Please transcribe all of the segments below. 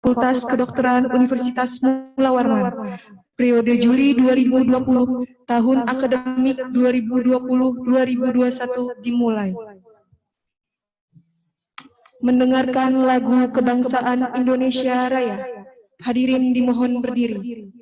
Fakultas Kedokteran Universitas Mula Warman. Periode Juli 2020, tahun akademik 2020-2021 dimulai. Mendengarkan lagu kebangsaan Indonesia Raya. Hadirin dimohon berdiri.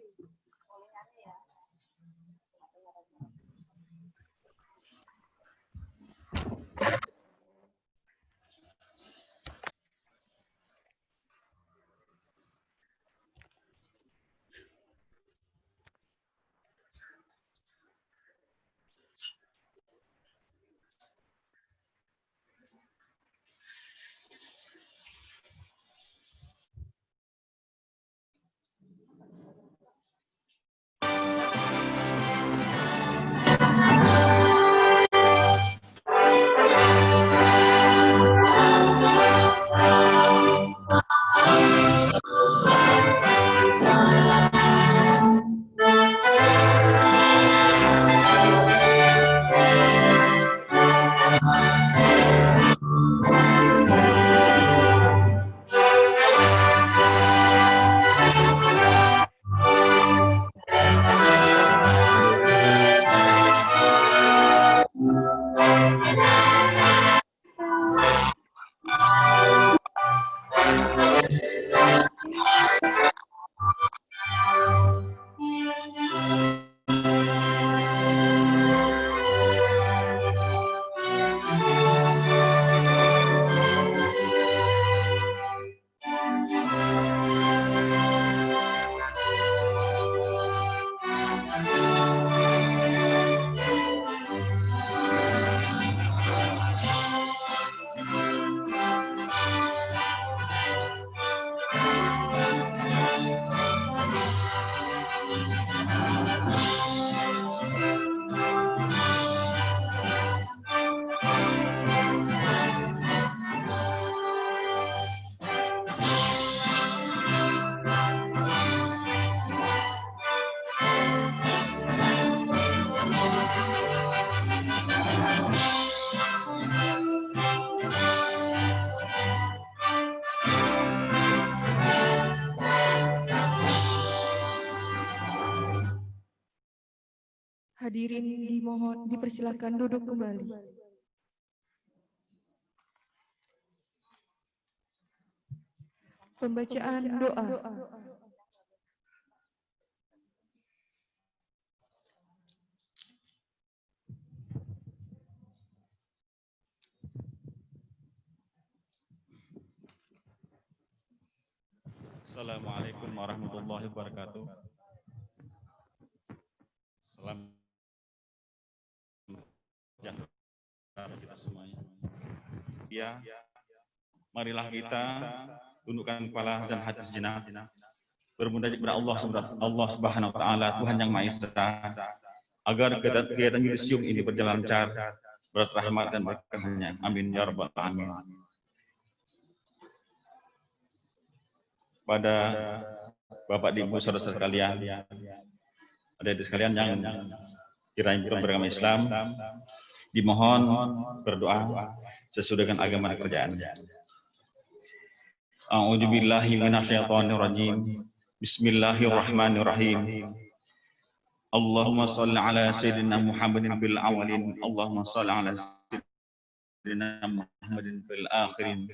Hadirin dimohon dipersilakan duduk kembali. Pembacaan doa. Assalamualaikum warahmatullahi wabarakatuh. Salam sejahtera kita semuanya. Ya, marilah kita tundukkan kepala dan hati sejenak, bermunajat kepada Allah Subhanahu wa taala, Tuhan yang Maha Esa, agar kegiatan yudisium ini berjalan lancar, berrahmat dan berkahnya. Amin ya rabbal alamin. Pada Bapak Ibu saudara-saudara sekalian, adik-adik sekalian yang kiranya beragama Islam, dimohon berdoa sesuai dengan agama dan kerjaan. A'udzubillahi minasyaitonirrajim. Bismillahirrahmanirrahim. Allahumma shalli ala sayyidina Muhammadin bil awwalin, Allahumma shalli ala sayyidina Muhammadin bil akhirin.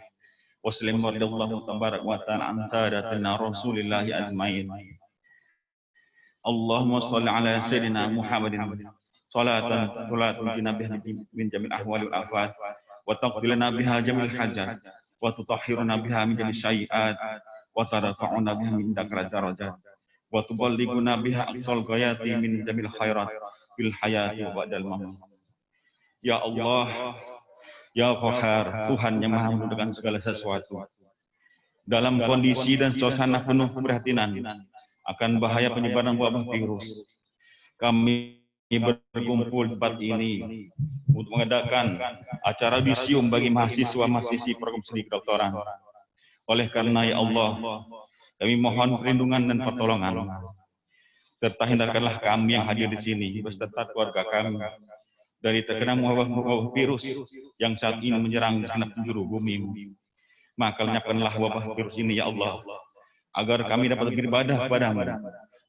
Wassalam radhiyallahu tabarak wa ta'ala an sadatina Rasulillahi ajmain. Allahumma shalli ala sayyidina Muhammadin salatan tunjina biha min jamil ahwali wal afat wa taqbilana biha jamil hajat wa tutahhiruna biha min jamil syai'at wa tarfa'una biha min dakra darajat wa tuballighuna biha aqsal ghayati min jamil khairat fil hayati wa ba'dal maut. Ya Allah, ya Qahhar, Tuhan yang Maha menentukan segala sesuatu. Dalam kondisi dan suasana penuh keprihatinan akan bahaya penyebaran wabah virus, kami berkumpul di tempat ini untuk mengadakan acara visium bagi mahasiswa-mahasiswi program studi kedokteran. Oleh karena ya Allah, kami mohon perlindungan dan pertolongan, serta hindarkanlah kami yang hadir di sini beserta keluarga kami dari terkena wabah virus yang saat ini menyerang segenap penjuru bumi. Maka lenyapkanlah wabah virus ini ya Allah. agar kami dapat beribadah kepadamu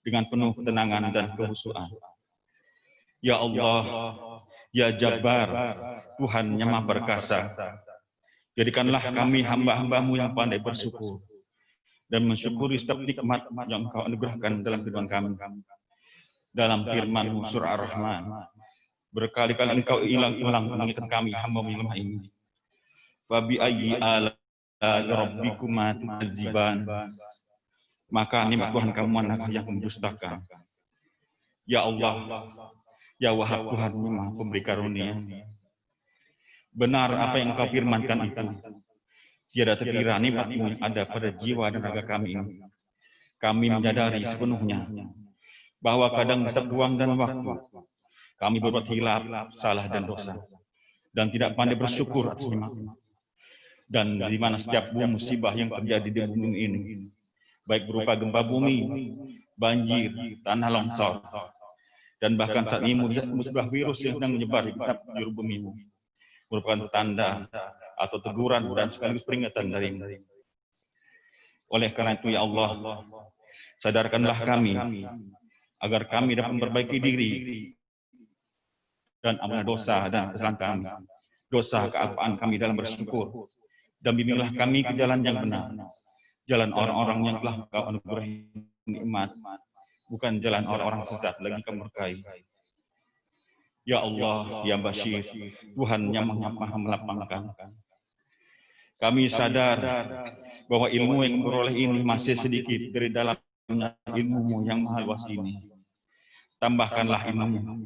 dengan penuh ketenangan dan kehusuan. Ya Allah, Ya Jabbar, Tuhan yang Maha Perkasa, jadikanlah kami hamba-hambamu yang pandai bersyukur dan mensyukuri setiap nikmat yang Engkau anugerahkan dalam kehidupan kami. Dalam firman-Mu surah Ar-Rahman, berkali-kali Engkau ulang-ulang mengingatkan kami hamba yang lemah ini. Wa bi ayyi ala'i rabbikuma tukadziban. Maka nikmat Tuhan kamu manakah yang mendustakan? Ya Allah, Ya Wahab, Tuhan yang Maha Pemberi Karunia. Benar apa yang Engkau firmankan itu. Tiada terkira nikmat-Mu yang ada pada jiwa dan raga kami ini. Kami menyadari sepenuhnya bahwa kadang setiap ruang dan waktu kami berbuat hilaf, salah dan dosa, dan tidak pandai bersyukur atas nikmat-Mu. Dan di mana setiap musibah yang terjadi di bumi ini, baik berupa gempa bumi, banjir, tanah longsor, dan bahkan saat ini musibah virus yang sedang menyebar di seluruh bumi, merupakan tanda atau teguran dan sekaligus peringatan dari-Mu. Oleh karena itu, ya Allah, sadarkanlah kami agar kami dapat memperbaiki diri dan ampuni dosa dan kesalahan kami, dosa kealpaan kami dalam bersyukur, dan bimbinglah kami ke jalan yang benar, jalan orang-orang yang telah Engkau anugerahi nikmat, bukan jalan orang-orang sesat lagi Engkau murkai. Ya Allah, Ya Bashir, Tuhan yang Maha melapangkan. Kami sadar bahwa ilmu yang beroleh ini masih sedikit dari dalamnya ilmu-Mu yang maha luas ini. Tambahkanlah ilmu-Mu.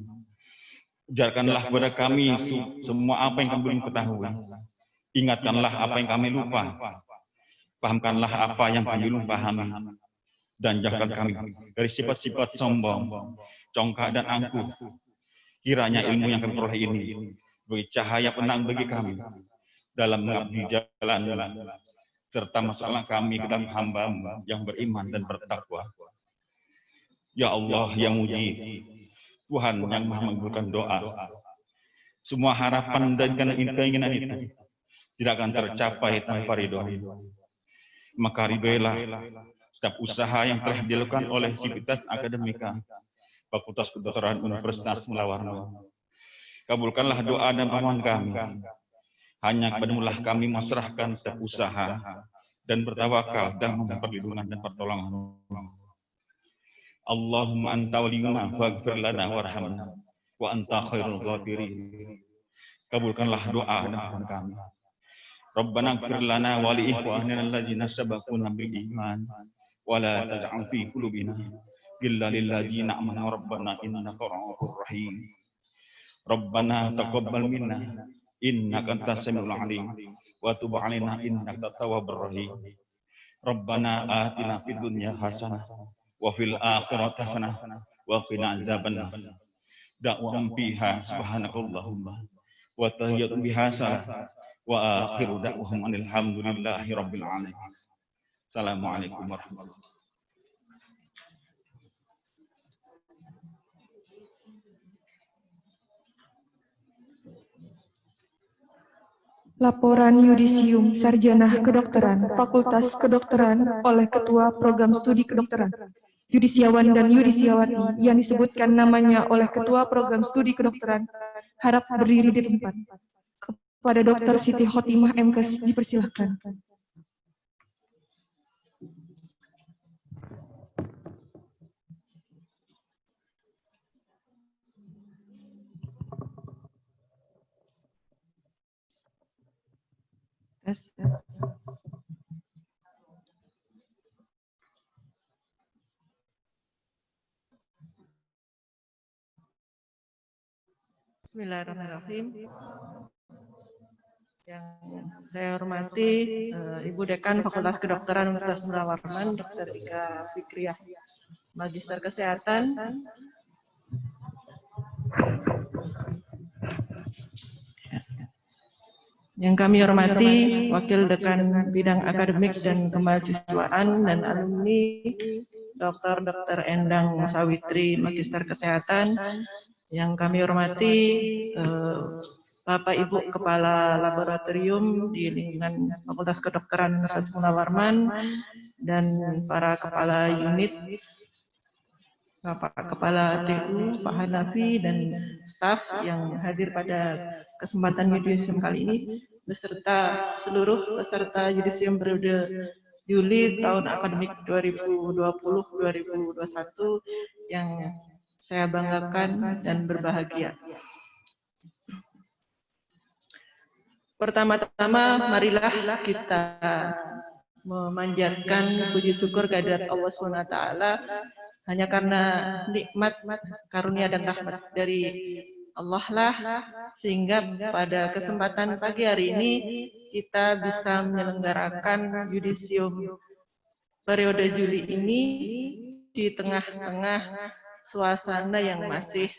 Ajarkanlah kepada kami semua apa yang kami belum ketahui. Ingatkanlah apa yang kami lupa. Pahamkanlah apa yang kami belum pahami. Dan jauhkan kami dari sifat-sifat sombong, congkak dan angkuh. Kiranya ilmu yang kami peroleh ini sebagai cahaya penang bagi kami dalam mengabdi jalan, serta masuklah kami ke dalam hamba-Mu yang beriman dan bertakwa. Ya Allah, yang mujib, Tuhan yang maha mengabulkan doa. Semua harapan dan keinginan itu tidak akan tercapai tanpa ridho-Mu. Maka ridhoilah setiap usaha yang telah dilakukan oleh Sivitas Akademika, Fakultas Kedokteran Universitas Mula Warman. Kabulkanlah doa dan permohonan kami. Hanya kepada-Mu lah kami menyerahkan setiap usaha dan bertawakal dalam perlindungan dan pertolongan. Allahumma anta waliyuna faghfir lana warhamna wa anta khairul ghafirin. Kabulkanlah doa dan permohonan kami. Rabbana ighfir lana wa li ikhwanina allazina sabaquna bil iman wa la taj'al fi qulubina ghillan lil ladzina amanu rabbana innaka ra'ufur rahim. Rabbana taqabbal minna innaka antas samiul alim wa tub 'alaina innaka tawwabur rahim. Rabbana atina fid dunya hasanah wa fil akhirati hasanah wa qina azabannar. Da'wahum fiha subhanakallahumma wa tahiyyatuhum biha salam wa akhiru da'wahum alhamdulillahi rabbil alamin. Assalamualaikum warahmatullahi wabarakatuh. Laporan Yudisium Sarjana Kedokteran Fakultas Kedokteran oleh Ketua Program Studi Kedokteran, Yudisiawan dan Yudisiawati yang disebutkan namanya oleh Ketua Program Studi Kedokteran harap berdiri di tempat. Kepada Dr. Siti Khotimah MKes dipersilahkan. Bismillahirrahmanirrahim. Yang saya hormati Ibu Dekan Fakultas Kedokteran Universitas Mula Warman, Dr. Ika Fikriah, Magister Kesehatan. Yang kami hormati Wakil Dekan Bidang Akademik dan Kemahasiswaan dan alumni Dr. Endang Sawitri, Magister Kesehatan. Yang kami hormati Bapak Ibu Kepala Laboratorium di lingkungan Fakultas Kedokteran Universitas Mula Warman dan para kepala unit, Bapak Kepala TU, Pak Hanafi, dan staf yang hadir pada kesempatan yudisium kali ini, beserta seluruh peserta yudisium periode Juli tahun akademik 2020-2021 yang saya banggakan dan berbahagia. Pertama-tama, marilah kita memanjatkan puji syukur kehadirat Allah SWT hanya karena nikmat, karunia dan rahmat dari Allah lah, sehingga pada kesempatan pagi hari ini kita bisa menyelenggarakan yudisium periode Juli ini di tengah-tengah suasana yang masih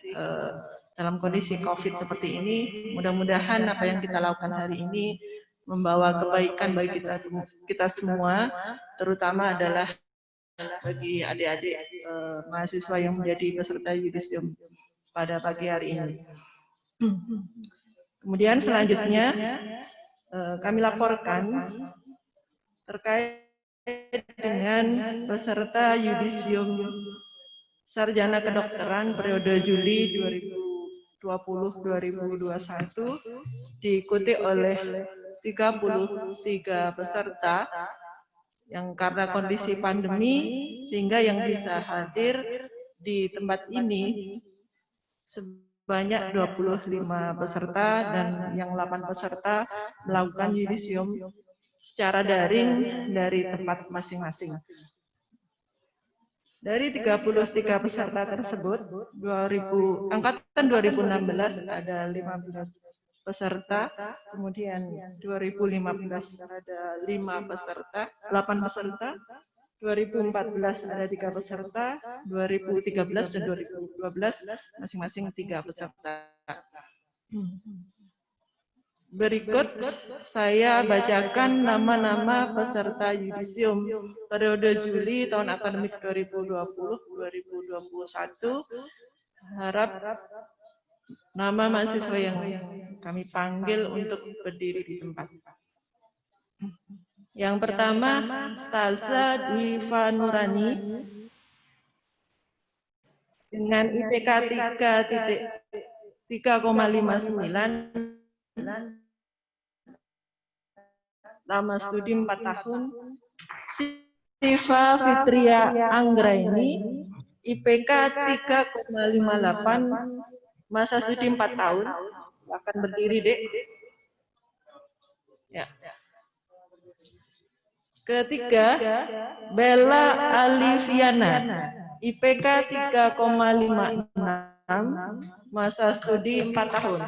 dalam kondisi COVID seperti ini. Mudah-mudahan apa yang kita lakukan hari ini membawa kebaikan bagi kita semua, terutama adalah bagi adik-adik mahasiswa yang menjadi peserta yudisium pada pagi hari ini. Kemudian selanjutnya kami laporkan terkait dengan peserta yudisium sarjana kedokteran periode Juli 2020-2021 diikuti oleh 33 peserta yang karena kondisi pandemi sehingga yang bisa hadir di tempat ini sebanyak 25 peserta dan yang 8 peserta melakukan yudisium secara daring dari tempat masing-masing. Dari 33 peserta tersebut, angkatan 2016 ada 15 peserta, kemudian 2015 ada 8 peserta, 2014 ada 3 peserta, 2013 dan 2012 masing-masing 3 peserta. Berikut saya bacakan nama-nama peserta yudisium periode Juli tahun akademik 2020-2021. Harap nama mahasiswa yang kami panggil untuk berdiri di tempat. Yang pertama, Staza Dwiva Nurani dengan IPK 3,59, lama studi 4 tahun. Siva Fitria Anggraini, IPK 3,58, masa studi 4 tahun. Akan berdiri, Dek. Ya. Ketiga, Bella Aliviana, IPK 3,56, masa studi 4 tahun.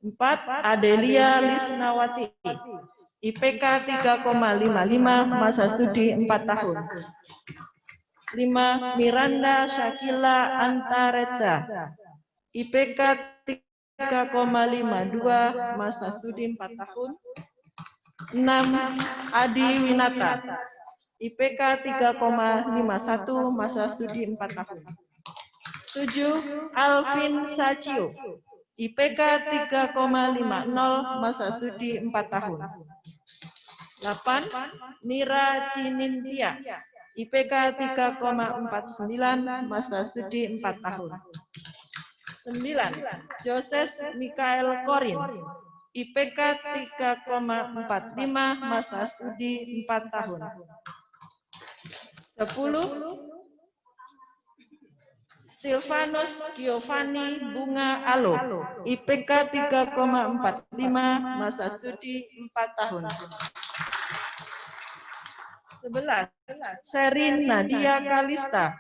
4. Adelia Lisnawati, IPK 3,55, masa studi 4 tahun. 5. Miranda Shakila Antaretsa, IPK 3,52, masa studi 4 tahun. 6. Adi Winata, IPK 3,51, masa studi 4 tahun. 7. Alvin Sacio, IPK 3,50, masa studi 4 tahun. 8. Mira Cinintia, IPK 3,49, masa studi 4 tahun. 9. Joses Mikael Korin, IPK 3,45, masa studi 4 tahun. 10. Silvanus Giovanni Bunga Alo, IPK 3,45, masa studi 4 tahun. 11. Serin Nadia Kalista,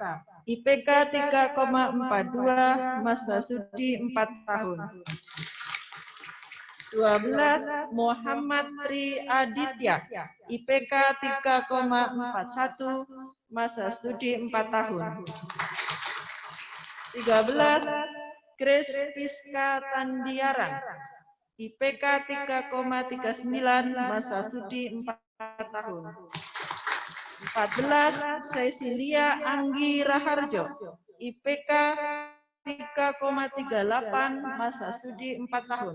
IPK 3,42, masa studi 4 tahun. 12. Muhammad Tri Aditya, IPK 3,41, masa studi 4 tahun. 13. Grace Piska Tandiaran, IPK 3,39, masa studi 4 tahun. 14. Cecilia Anggi Raharjo, IPK 3,38, masa studi 4 tahun.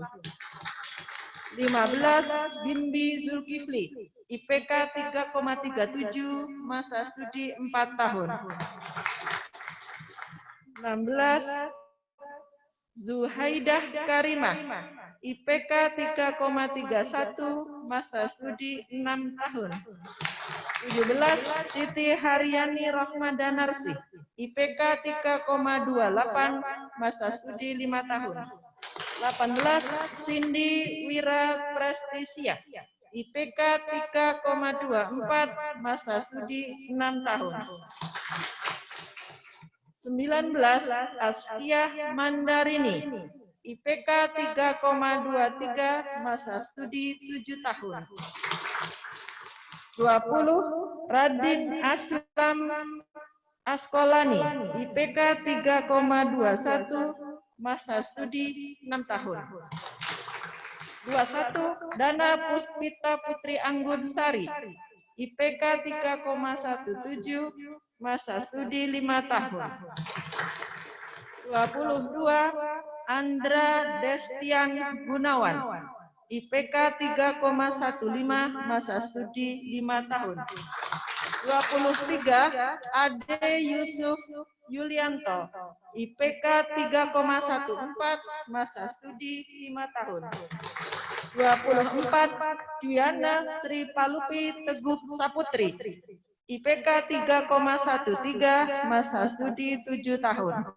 15 Bimbi Zulkifli, IPK 3,37, masa studi 4 tahun. 16 Zuhaidah Karimah, IPK 3,31, masa studi 6 tahun. 17 Siti Haryani Rohmadanarsi, IPK 3,28, masa studi 5 tahun. 18 Cindy Wira Prestisia, IPK 3,24, masa studi 6 tahun. 19 Askia Mandarini, IPK 3,23, masa studi 7 tahun. 20 Radin Aslam Askolani, IPK 3,21, masa studi 6 tahun. 21 Dana Puspita Putri Anggun Sari, IPK 3,17, masa studi 5 tahun. 22 Andra Destian Gunawan, IPK 3,15, masa studi 5 tahun. 23 Ade Yusuf Yulianto, IPK 3,14, masa studi 5 tahun. 24 Diana Sri Palupi Teguh Saputri, IPK 3,13, masa studi 7 tahun.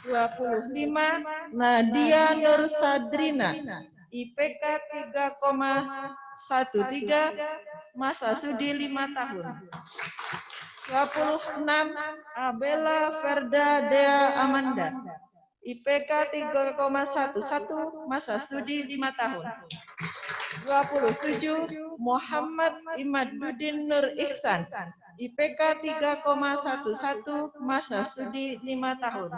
25 Nadia Nur Sadrina, IPK 3,13, masa studi 5 tahun. 26 Abela Verda Dea Amanda, IPK 3,11, masa studi 5 tahun. 27 Muhammad Imaduddin Nur Ihsan, IPK 3,11, masa studi 5 tahun.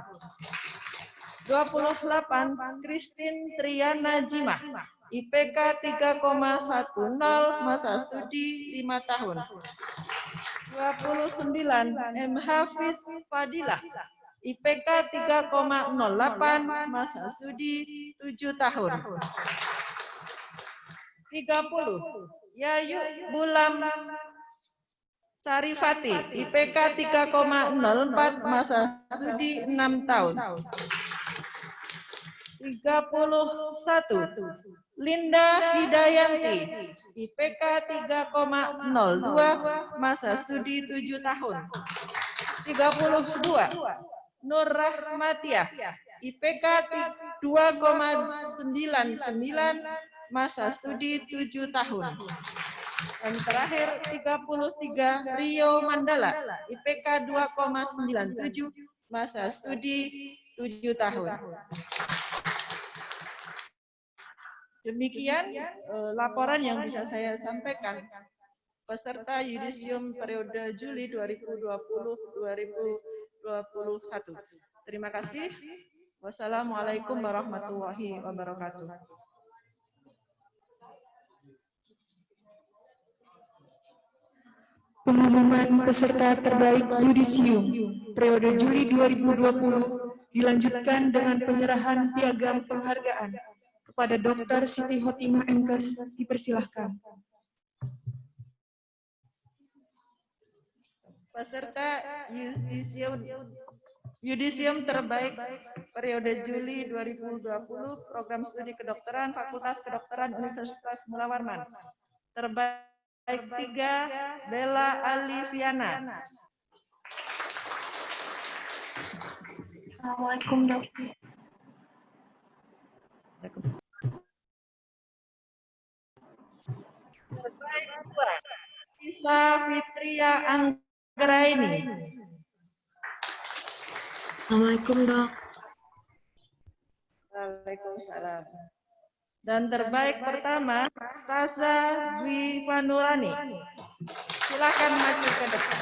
28 Christine Triana Jimah, IPK 3,10, masa studi 5 tahun. 29 M. Hafiz Fadilah, IPK 3,08, masa studi 7 tahun. 30 Yayu Bulam Sarifati, IPK 3,04, masa studi 6 tahun. 31 Linda Hidayanti, IPK 3,02, masa studi 7 tahun. 32 Nur Rahmatiah, IPK 2,99, masa studi 7 tahun. Dan terakhir 33 Rio Mandala, IPK 2,97, masa studi 7 tahun. Demikian laporan yang bisa saya sampaikan peserta yudisium periode Juli 2020-2021. Terima kasih. Wassalamualaikum warahmatullahi wabarakatuh. Pengumuman peserta terbaik yudisium periode Juli 2020 dilanjutkan dengan penyerahan piagam penghargaan kepada Dr. Siti Khotimah Menkes. Dipersilahkan. Peserta yudisium terbaik periode Juli 2020 program studi kedokteran Fakultas Kedokteran Universitas Mula Warman. Terbaik 3 Bella Aliviana. Assalamualaikum dokter. Terbaik 2 Isa Fitria Anggraini. Assalamualaikum dok. Waalaikumsalam. Dan terbaik pertama Staza Dwi Vanurani. Silakan maju ke depan.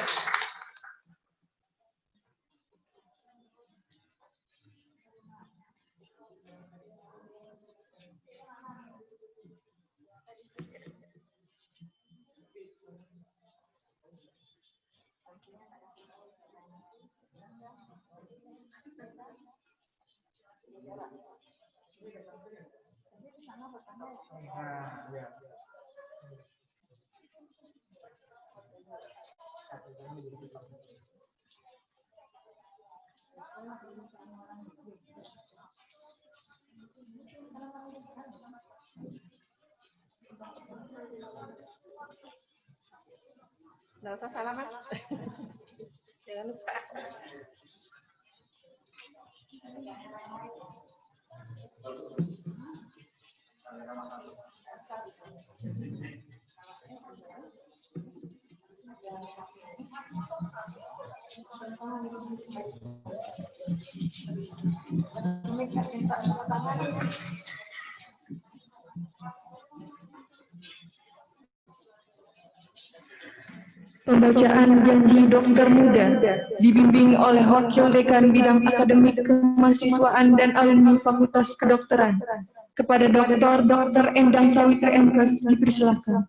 Nggak usah salaman. Jangan lupa. Pembacaan janji dokter muda dibimbing oleh Wakil Dekan Bidang Akademik Kemahasiswaan dan Alumni Fakultas Kedokteran. Kepada Dr. Endang Sawitri MPes dipersilakan.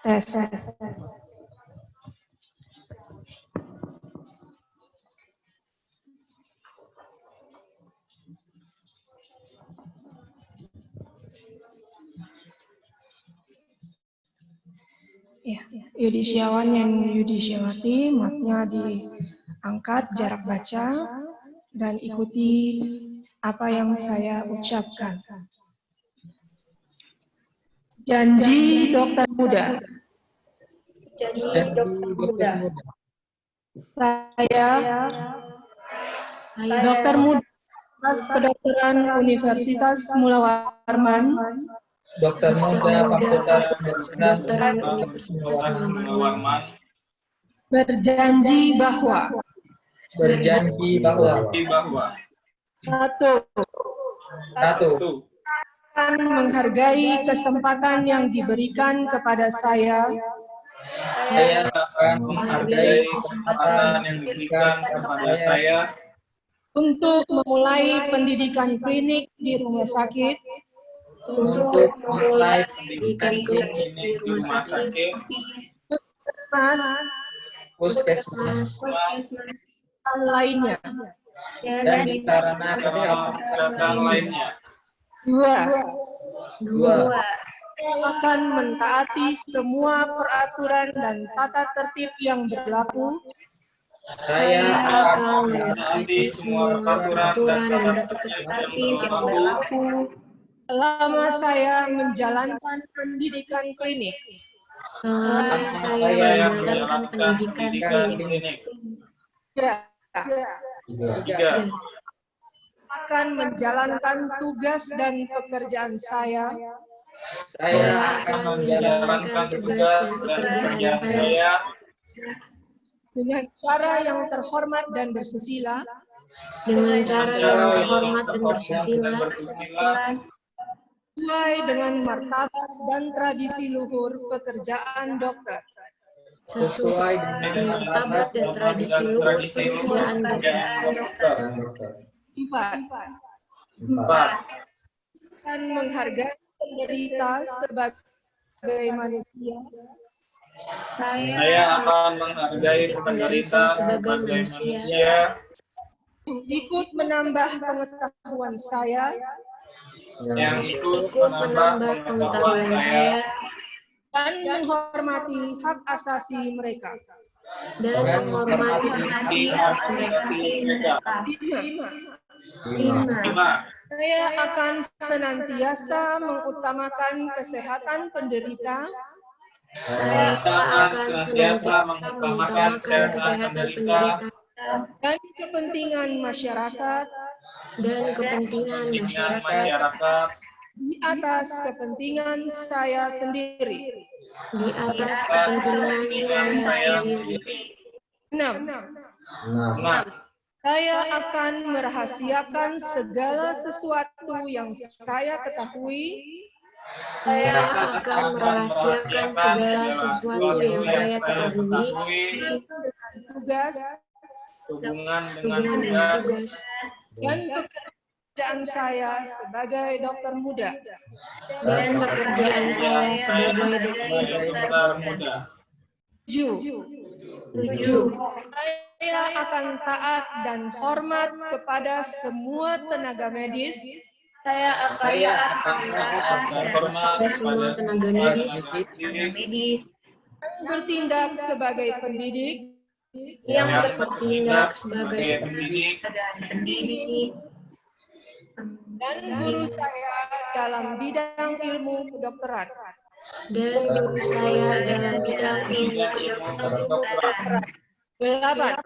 Tes. Ya, yudisiawan dan yudisiawati, matnya diangkat jarak baca dan ikuti apa yang saya ucapkan. Janji dokter muda. Saya dokter muda Kedokteran Universitas Mula Warman. Dokter muda Fakultas Kedokteran Universitas Mula Warman Berjanji bahwa satu akan menghargai kesempatan yang diberikan kepada saya akan menghargai kesempatan yang diberikan kepada saya untuk memulai pendidikan klinik di rumah sakit di rumah sakit puskesmas dan lainnya. dan di sarana kesehatan lainnya. Dua, saya akan mentaati semua peraturan dan tata tertib yang berlaku Saya akan mentaati semua peraturan dan tata tertib yang berlaku selama saya menjalankan pendidikan klinik. selama saya menjalankan pendidikan klinik. Tiga, akan menjalankan tugas dan pekerjaan saya Saya akan menjalankan tugas dan pekerjaan saya dengan cara yang terhormat dan bersusila dengan cara yang terhormat dan bersusila sesuai dengan martabat dan tradisi luhur pekerjaan dokter. sesuai dengan martabat dan tradisi luhur pekerjaan dokter. Empat, akan menghargai penderita sebagai manusia. Saya akan menghargai penderita sebagai manusia Ikut menambah pengetahuan saya yang Ikut menambah pengetahuan saya dan menghormati hak asasi mereka. dan menghormati hak mereka. Lima, saya akan senantiasa mengutamakan kesehatan penderita Saya akan senantiasa mengutamakan kesehatan penderita dan kepentingan masyarakat dan kepentingan masyarakat di atas kepentingan saya sendiri. di atas kepentingan saya sendiri. 6. Saya akan merahasiakan segala sesuatu yang saya ketahui Saya akan merahasiakan segala sesuatu yang saya ketahui dengan tugas hubungan dengan tugas dan pekerjaan saya sebagai dokter muda. dan pekerjaan saya sebagai dokter muda. 7. Saya akan taat dan hormat kepada semua tenaga medis. Saya akan taat dan hormat kepada semua tenaga medis Yang bertindak sebagai pendidik yang bertindak sebagai pendidik dan guru saya dalam bidang ilmu kedokteran. dan guru saya dalam bidang ilmu kedokteran. 8.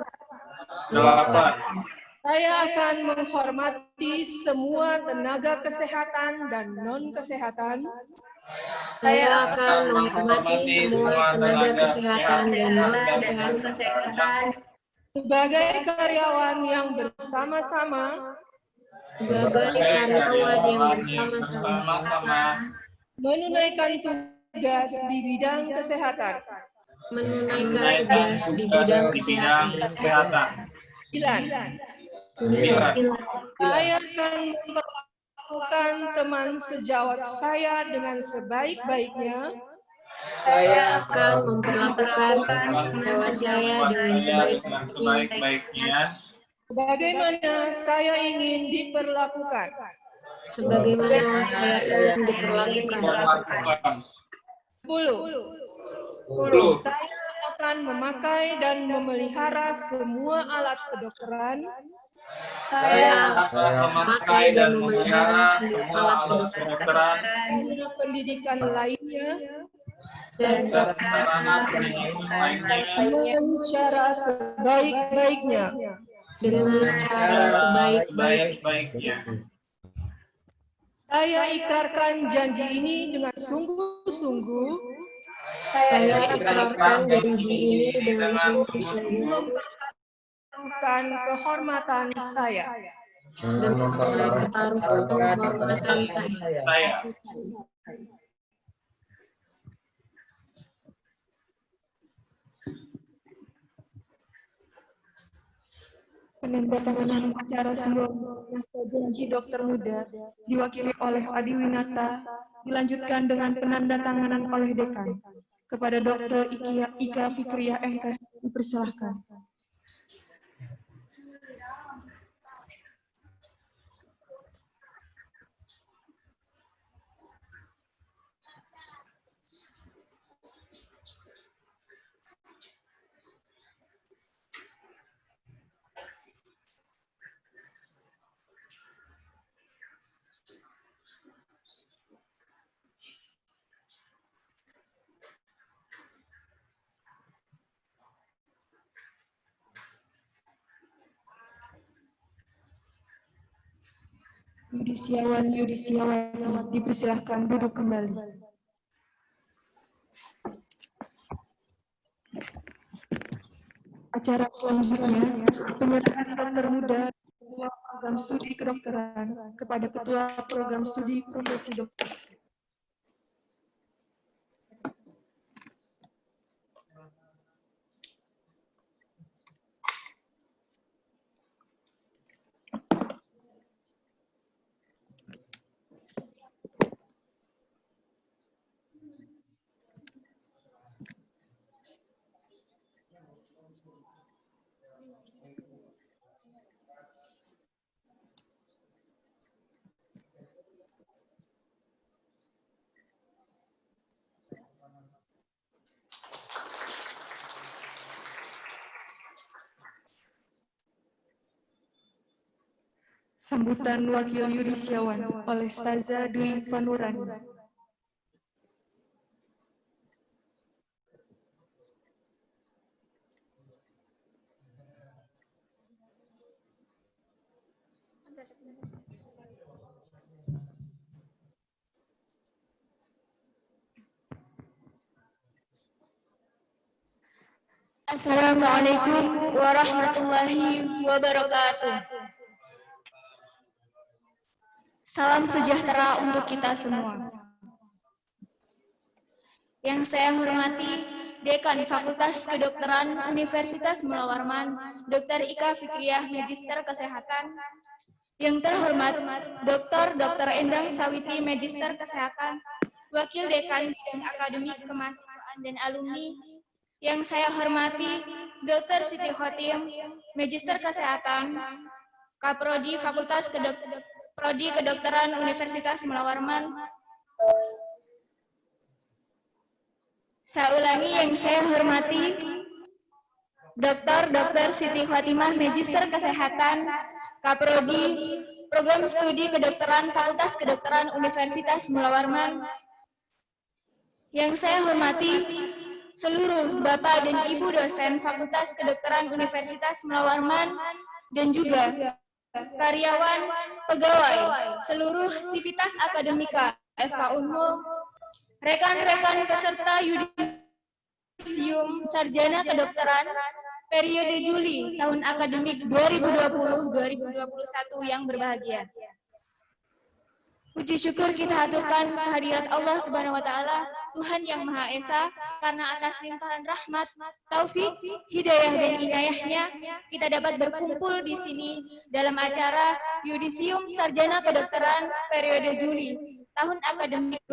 Saya akan menghormati semua tenaga kesehatan dan non-kesehatan. Saya akan menghormati semua tenaga kesehatan dan non-kesehatan Sebagai karyawan yang bersama-sama sebagai karyawan yang bersama-sama menunaikan tugas di bidang kesehatan. menunaikan tugas di bidang kesehatan. 9. Saya akan memperlakukan teman sejawat saya dengan sebaik-baiknya. Saya akan memperlakukan teman saya dengan sebaik-baiknya Bagaimana saya ingin diperlakukan. sebagaimana saya ingin diperlakukan. 10. Saya akan memakai dan memelihara semua alat kedokteran. Saya akan memakai dan memelihara semua alat kedokteran Guna pendidikan lainnya dan sarana pendidikan lainnya dengan cara sebaik-baiknya. dengan cara sebaik-baiknya. Saya ikrarkan janji ini dengan sungguh-sungguh. Saya ikrarkan janji ini dengan sungguh-sungguh Mempertaruhkan kehormatan saya. dan mempertaruhkan kehormatan saya. Penandatanganan secara simbolis naskah janji dokter muda diwakili oleh Adi Winata dilanjutkan dengan penandatanganan oleh dekan. Kepada Dr. Ika Fikriyah MKes dipersilahkan. Yudisiawan Yudisiawati dipersilahkan duduk kembali. Acara selanjutnya, penyerahan dokter muda ketua program studi kedokteran kepada ketua program studi profesi dokter. Sambutan Wakil Yudisiawan oleh Staza Dwi Vanurani. Assalamualaikum warahmatullahi wabarakatuh. Salam sejahtera untuk kita semua. Yang saya hormati Dekan Fakultas Kedokteran Universitas Mula Warman, Dr. Ika Fikriah, Magister Kesehatan. Yang terhormat Dr. Endang Sawitri, Magister Kesehatan, Wakil Dekan Bidang Akademik Kemahasiswaan dan Alumni. Yang saya hormati Dr. Siti Khotim, Magister Kesehatan, Kaprodi Fakultas Prodi Kedokteran Universitas Mula Warman. Saya ulangi, yang saya hormati Dr. Siti Khotimah, Magister Kesehatan, Kaprodi Program Studi Kedokteran Fakultas Kedokteran Universitas Mula Warman. Yang saya hormati seluruh Bapak dan Ibu dosen Fakultas Kedokteran Universitas Mula Warman dan juga karyawan, pegawai, seluruh sivitas akademika FK Unmul, rekan-rekan peserta yudisium sarjana kedokteran periode Juli tahun akademik 2020-2021 yang berbahagia. Puji syukur kita haturkan kehadirat Allah Subhanahu wa taala, Tuhan yang Maha Esa, karena atas limpahan rahmat, taufik, hidayah dan inayahnya kita dapat berkumpul di sini dalam acara Yudisium Sarjana Kedokteran periode Juli tahun akademik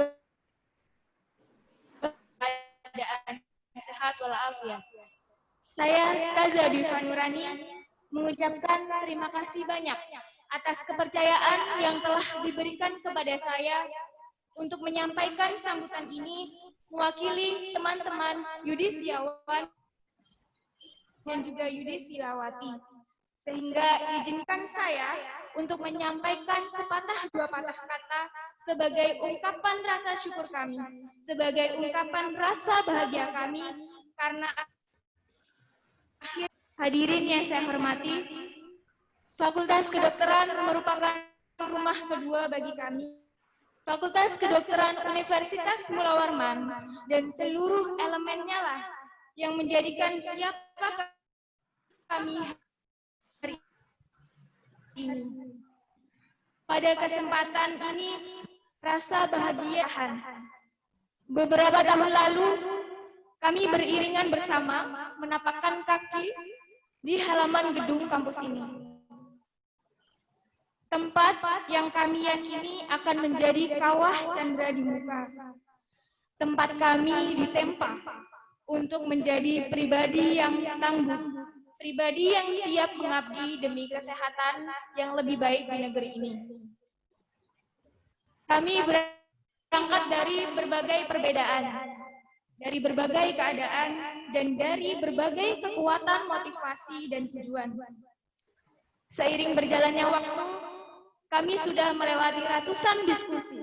keadaan sehat walafiat. Saya Staza Diva Nurani mengucapkan terima kasih banyak atas kepercayaan yang telah diberikan kepada saya untuk menyampaikan sambutan ini mewakili teman-teman yudisiawan dan juga yudisiawati. Sehingga izinkan saya untuk menyampaikan sepatah dua patah kata sebagai ungkapan rasa syukur kami, sebagai ungkapan rasa bahagia kami, karena hadirin yang saya hormati, Fakultas Kedokteran merupakan rumah kedua bagi kami. Fakultas Kedokteran Universitas Mula Warman dan seluruh elemennya lah yang menjadikan siapa kami hari ini. Pada kesempatan ini, rasa bahagia. Beberapa tahun lalu, kami beriringan bersama menapakkan kaki di halaman gedung kampus ini. Tempat yang kami yakini akan menjadi kawah candra di muka. Tempat kami ditempa untuk menjadi pribadi yang tangguh, pribadi yang siap mengabdi demi kesehatan yang lebih baik di negeri ini. Kami berangkat dari berbagai perbedaan, dari berbagai keadaan, dan dari berbagai kekuatan motivasi dan tujuan. Seiring berjalannya waktu, kami sudah melewati ratusan diskusi,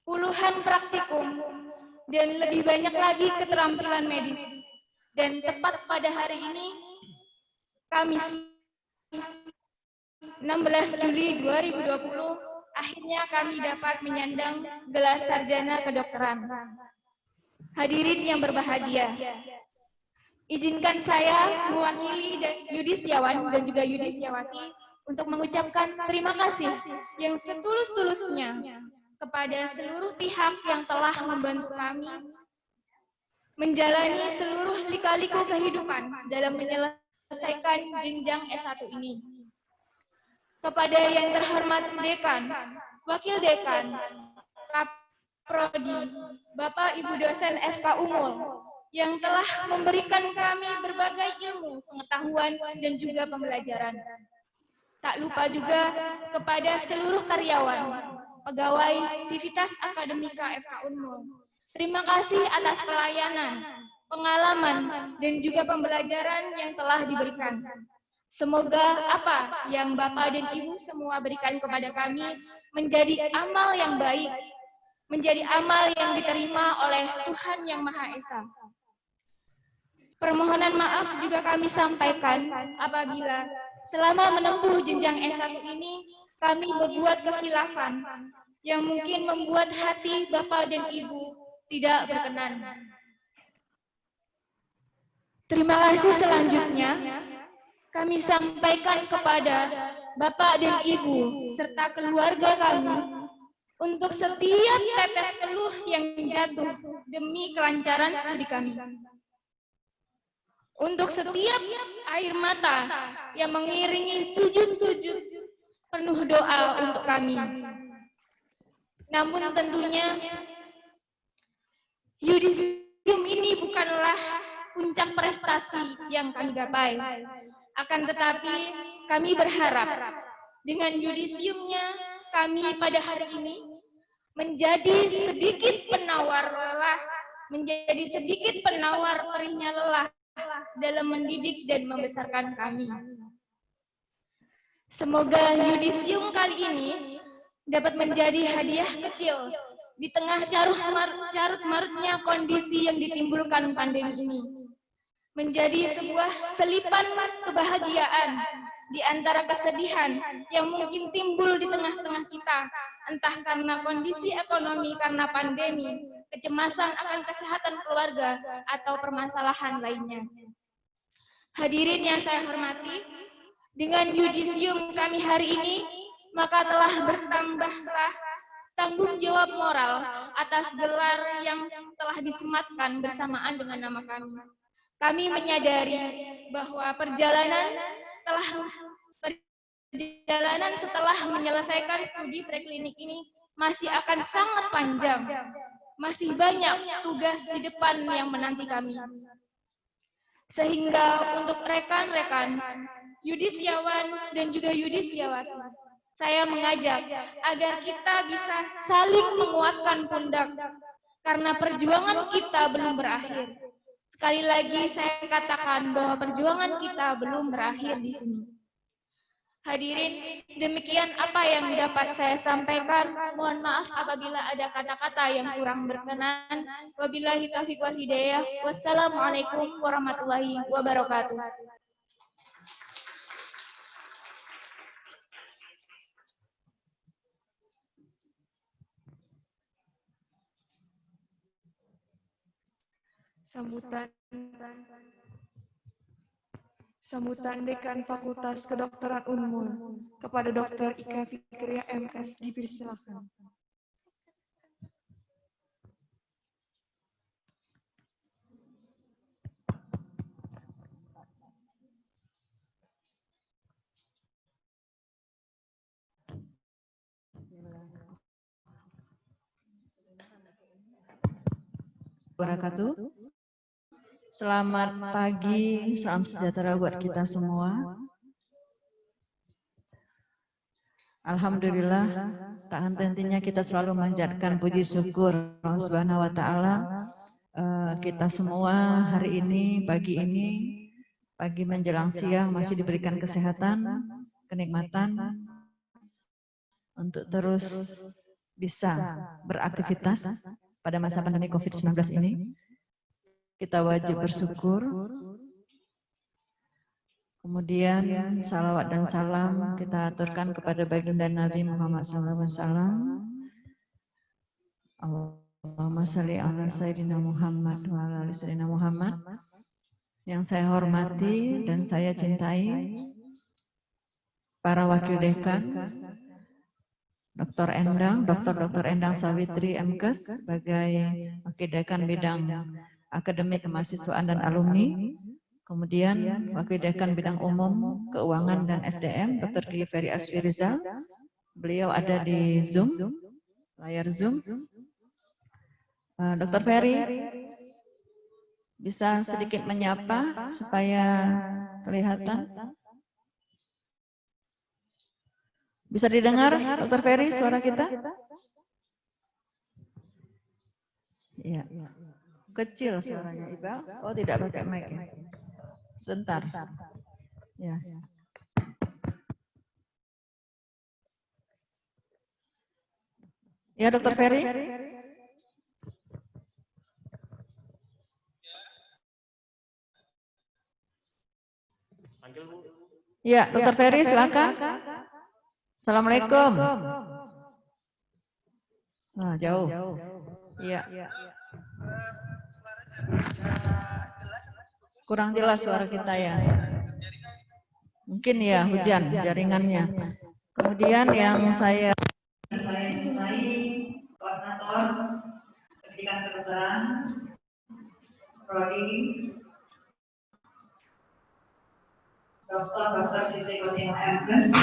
puluhan praktikum, dan lebih banyak lagi keterampilan medis. Dan tepat pada hari ini, Kamis 16 Juli 2020, akhirnya kami dapat menyandang gelar sarjana kedokteran. Hadirin yang berbahagia, izinkan saya mewakili yudisiawan dan juga yudisiawati untuk mengucapkan terima kasih yang setulus-tulusnya kepada seluruh pihak yang telah membantu kami menjalani seluruh lika-liku kehidupan dalam menyelesaikan jenjang S1 ini. Kepada yang terhormat Dekan, Wakil Dekan, Kaprodi, Bapak Ibu dosen FK Unmul, yang telah memberikan kami berbagai ilmu, pengetahuan, dan juga pembelajaran. Tak lupa juga kepada seluruh karyawan, pegawai Sivitas Akademika FK Unmul. Terima kasih atas pelayanan, pengalaman, dan juga pembelajaran yang telah diberikan. Semoga apa yang Bapak dan Ibu semua berikan kepada kami menjadi amal yang baik, menjadi amal yang diterima oleh Tuhan Yang Maha Esa. Permohonan maaf juga kami sampaikan apabila selama menempuh jenjang S1 ini, kami berbuat kekhilafan yang mungkin membuat hati Bapak dan Ibu tidak berkenan. Terima kasih. Selanjutnya, kami sampaikan kepada Bapak dan Ibu serta keluarga kami untuk setiap tetes peluh yang jatuh demi kelancaran studi kami, untuk setiap air mata yang mengiringi sujud-sujud penuh doa untuk kami. Namun tentunya yudisium ini bukanlah puncak prestasi yang kami gapai. Akan tetapi kami berharap dengan yudisiumnya kami pada hari ini menjadi sedikit penawar lelah, menjadi sedikit penawar perihnya lelah dalam mendidik dan membesarkan kami. Semoga yudisium kali ini dapat menjadi hadiah kecil di tengah carut-marutnya kondisi yang ditimbulkan pandemi ini. Menjadi sebuah selipan kebahagiaan di antara kesedihan yang mungkin timbul di tengah-tengah kita, entah karena kondisi ekonomi karena pandemi, kecemasan akan kesehatan keluarga, atau permasalahan lainnya. Hadirin yang saya hormati, dengan yudisium kami hari ini, maka telah bertambahlah tanggung jawab moral atas gelar yang telah disematkan bersamaan dengan nama kami. Kami menyadari bahwa perjalanan setelah menyelesaikan studi preklinik ini masih akan sangat panjang. Masih banyak tugas di depan yang menanti kami. Sehingga untuk rekan-rekan yudisiawan dan juga yudisiawati, saya mengajak agar kita bisa saling menguatkan pundak karena perjuangan kita belum berakhir. Sekali lagi saya katakan bahwa perjuangan kita belum berakhir di sini. Hadirin, demikian apa yang dapat saya sampaikan. Mohon maaf apabila ada kata-kata yang kurang berkenan. Wabillahi taufiq wal hidayah. Wassalamualaikum warahmatullahi wabarakatuh. Sambutan Dekan Fakultas Kedokteran Unmul kepada Dr. Ika Fikriah MS dipersilakan. Wabarakatuh. Selamat pagi, salam sejahtera buat kita semua. Alhamdulillah, tak henti-hentinya kita selalu memanjatkan puji syukur Allah Subhanahu wa Ta'ala. Kita semua hari ini, pagi menjelang siang masih diberikan kesehatan, kenikmatan untuk terus bisa beraktivitas pada masa pandemi COVID-19 ini. Kita wajib bersyukur. Kemudian salawat dan salam kita aturkan kepada baginda Nabi Muhammad SAW. Allahumma shalli ala Sayyidina Muhammad wa ala ali Sayyidina Muhammad. Yang saya hormati dan saya cintai para wakil dekan, Dr. Endang Sawitri MKes sebagai wakil dekan bidang akademik kemahasiswaan dan alumni. Kemudian wakil dekan bidang umum, keuangan dan SDM, Dr. Gigi Ferry Asfirizal. Beliau ada di Zoom, layar Zoom. Dr. Ferry bisa sedikit menyapa supaya kelihatan. Bisa didengar, Dr. Ferry, suara kita? Iya. Kecil suaranya, Iqbal. Oh, tidak pakai mic ya. Sebentar. Ya. Ya, Dr. Ferry. Ya, Dr. Ferry, silakan. Assalamualaikum. Nah, jauh. Iya. Kurang jelas suara kita ya. Mungkin ya hujan jaringannya. Kemudian yang saya cintai Kedokteran, Prodi Dr. Siti Khotimah MKes.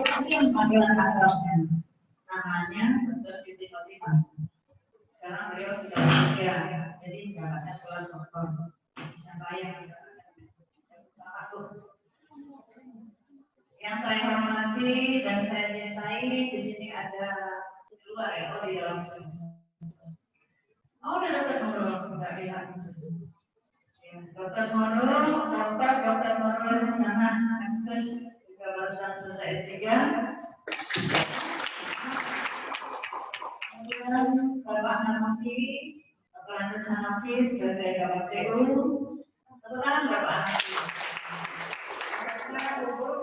Ini panggilan akrabnya, namanya Dr. Siti Khotimah. Sekarang beliau sudah bekerja, jadi jabatannya gelar doktor. Bisa bayang sama aku. Yang saya hormati dan saya cintai, di sini ada di luar ya, di dalam sini. Oh, ada Dokter Nurul, nggak lihat di sini. Dokter Nurul di sana, terus juga barusan selesai S3. Kemudian Bapak Hanafi, Dr. Andes Hanafi sebagai KPTU. Kebetulan Bapak Hanafi.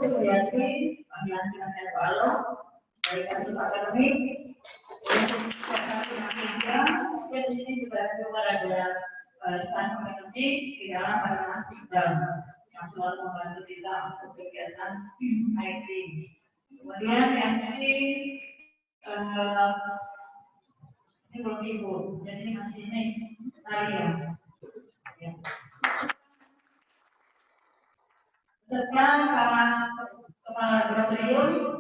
Suryati, panggilan saya Pak Alo, dari Kasih Akademik. Dan di sini juga ada stand akademik di dalam ada Mas Iqbal yang selalu membantu kita untuk kegiatan IT. Kemudian MC ini belum ibu, jadi ini masih Miss Talia. Serta kepala laboratorium,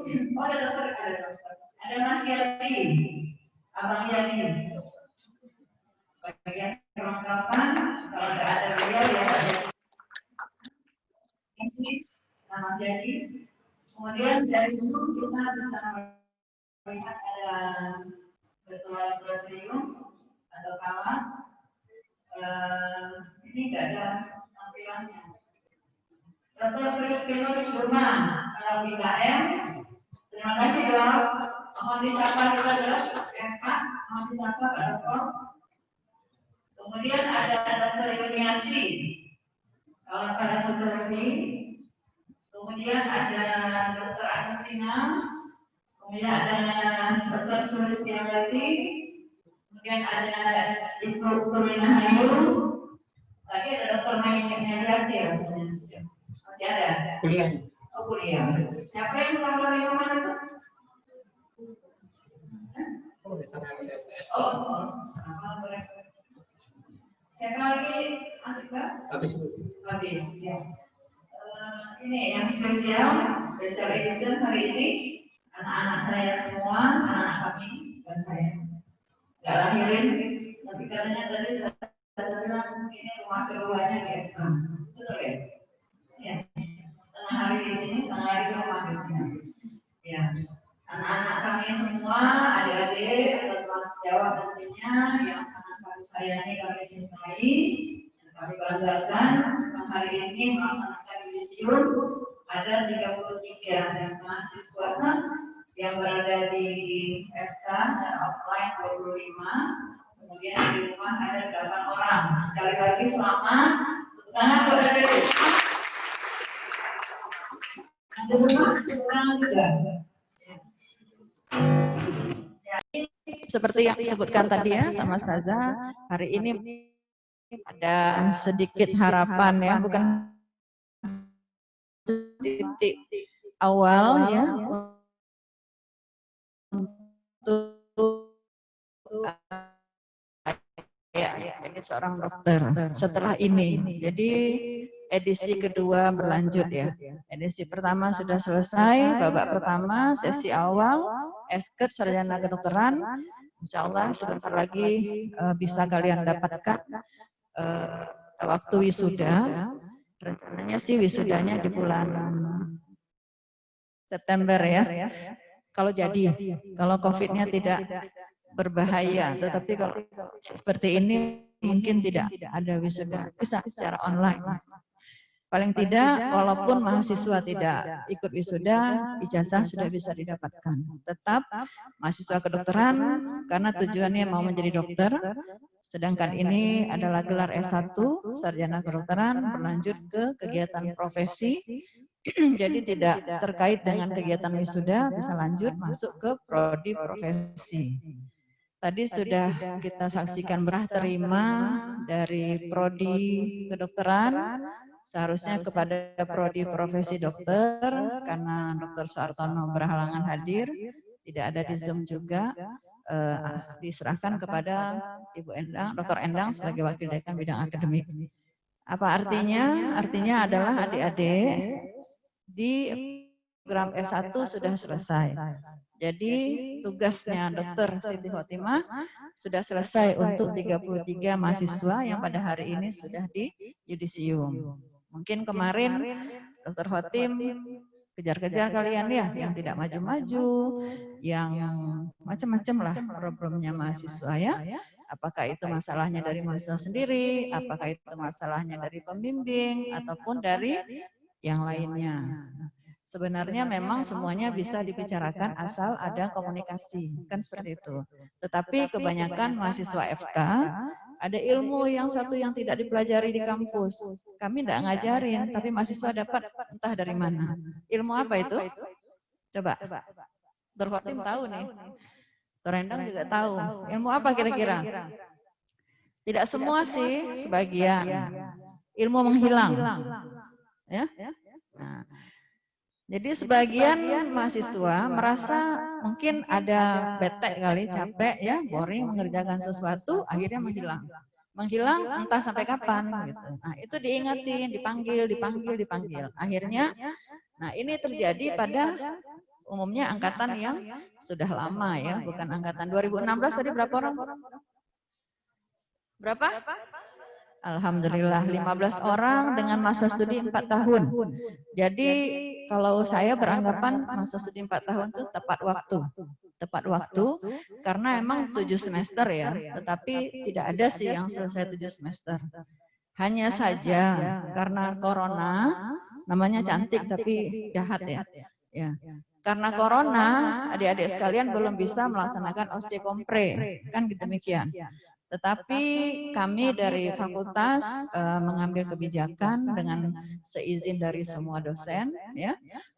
ada Mas Yati, Abang Yati. Bagian perlengkapan, kalau tidak ada beliau ya ada ini nama Yati. Kemudian dari Zoom kita bisa melihat ada ketua laboratorium atau kawan. Ini tidak ada tampilannya. Dr. Crispinus Burman, kalau IKM. Terima kasih dok. Mohon disapa juga dok. Pak, mohon disapa Pak Dr. Kemudian ada Dr. Yuniati, kalau pada psikologi. Kemudian ada Dr. Agustina. Kemudian ada Dr. Sulistiawati. Kemudian ada Ibu Kurina Hayu. Tadi ada Dr. Meliati rasanya. Masih ada? Kuliah. Oh, kuliah. Siapa yang melakukan minuman itu? Oh. Siapa lagi? Masih Pak? Habis, ya. Ini yang spesial edition hari ini. Anak-anak saya semua, anak-anak kami dan saya. Nggak lahirin, tapi katanya tadi saya bilang ini rumah keduanya kayak betul ya? Ya. Setengah hari di sini, setengah hari di rumah keduanya. Ya. Anak-anak kami semua, adik-adik atau teman sejawat nantinya yang sangat kami sayangi, kami cintai, dan kami banggakan. Hari ini melaksanakan yudisium ada 33 mahasiswa yang berada di FK secara offline 25, kemudian di rumah ada 8 orang. Sekali lagi selamat, tepuk tangan kepada adik-adik. Di rumah tepuk tangan juga. Seperti yang disebutkan tadi ya sama Staza, hari ini ada sedikit harapan ya, bukan titik awal ya untuk jadi seorang dokter setelah ini. Jadi edisi kedua berlanjut ya. Edisi pertama sudah selesai, babak pertama sesi awal S.Ket sarjana kedokteran. Insya Allah sebentar lagi bisa kalian dapatkan waktu wisuda. Rencananya sih wisudanya di bulan September ya. Kalau jadi, kalau COVID-nya tidak berbahaya, tetapi kalau seperti ini mungkin tidak ada wisuda, bisa secara online. Paling tidak, walaupun mahasiswa tidak ikut wisuda, ijazah sudah bisa didapatkan. Tetap mahasiswa kedokteran, karena tujuannya mau menjadi dokter, sedangkan ini adalah gelar S1, sarjana kedokteran, berlanjut ke kegiatan profesi, jadi tidak terkait dengan kegiatan wisuda, bisa lanjut masuk ke prodi profesi. Tadi sudah kita saksikan berah terima dari prodi kedokteran, seharusnya kepada prodi profesi dokter, karena Dr. Suartono berhalangan hadir, tidak ada di Zoom juga, diserahkan kepada Ibu Endang, Dr. Endang sebagai Wakil Dekan Bidang Akademik. Apa artinya? Artinya adalah adik-adik di program S1 sudah selesai. Jadi tugasnya Dr. Siti Khotimah sudah selesai untuk 33 mahasiswa yang pada hari ini sudah di yudisium. Mungkin kemarin Dr. Khotim kejar-kejar kalian ya, yang tidak maju-maju, yang macam-macam lah problemnya mahasiswa ya. Apakah itu masalahnya dari mahasiswa sendiri, apakah itu masalahnya dari pembimbing, ataupun dari yang lainnya. Sebenarnya memang semuanya bisa dibicarakan asal ada komunikasi, kan seperti itu. Tetapi kebanyakan mahasiswa FK, ada ilmu yang satu yang tidak dipelajari di kampus. Kami tidak ngajarin, tapi mahasiswa dapat entah dari mana. Ilmu apa itu? Coba. Dr. Khotim tahu nih. Dr. Endang juga tahu. Ilmu apa kira-kira? Tidak semua sih, sebagian. Ilmu menghilang. Ya. Nah, jadi sebagian mahasiswa merasa mungkin ada bete kali, capek ya, boring mengerjakan sesuatu, akhirnya menghilang. Menghilang entah sampai kapan gitu. Nah, itu diingatin, dipanggil. Akhirnya, nah ini terjadi pada umumnya angkatan yang sudah lama ya, bukan angkatan 2016 tadi berapa orang? Berapa? Alhamdulillah 15 orang dengan masa studi 4 tahun. Jadi kalau saya beranggapan masa studi 4 tahun itu tepat waktu karena emang 7 semester ya, tetapi tidak ada sih yang selesai 7 semester. Hanya saja karena corona, namanya cantik tapi jahat ya. Ya. Karena corona, adik-adik sekalian belum bisa melaksanakan OSCE Kompre, kan demikian. Tetapi kami dari fakultas mengambil kebijakan dengan seizin dari semua dosen ya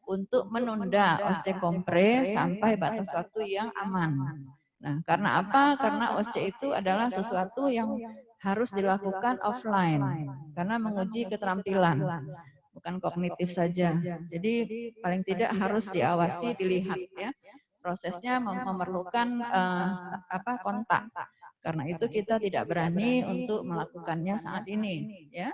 untuk menunda OSCE Kompre sampai batas waktu yang aman. Nah, karena apa? Karena OSCE itu adalah sesuatu yang harus dilakukan offline karena menguji keterampilan, bukan kognitif saja. Jadi paling tidak harus diawasi, dilihat ya. Prosesnya memerlukan kontak. Karena itu kita tidak berani untuk melakukannya saat ini, ya.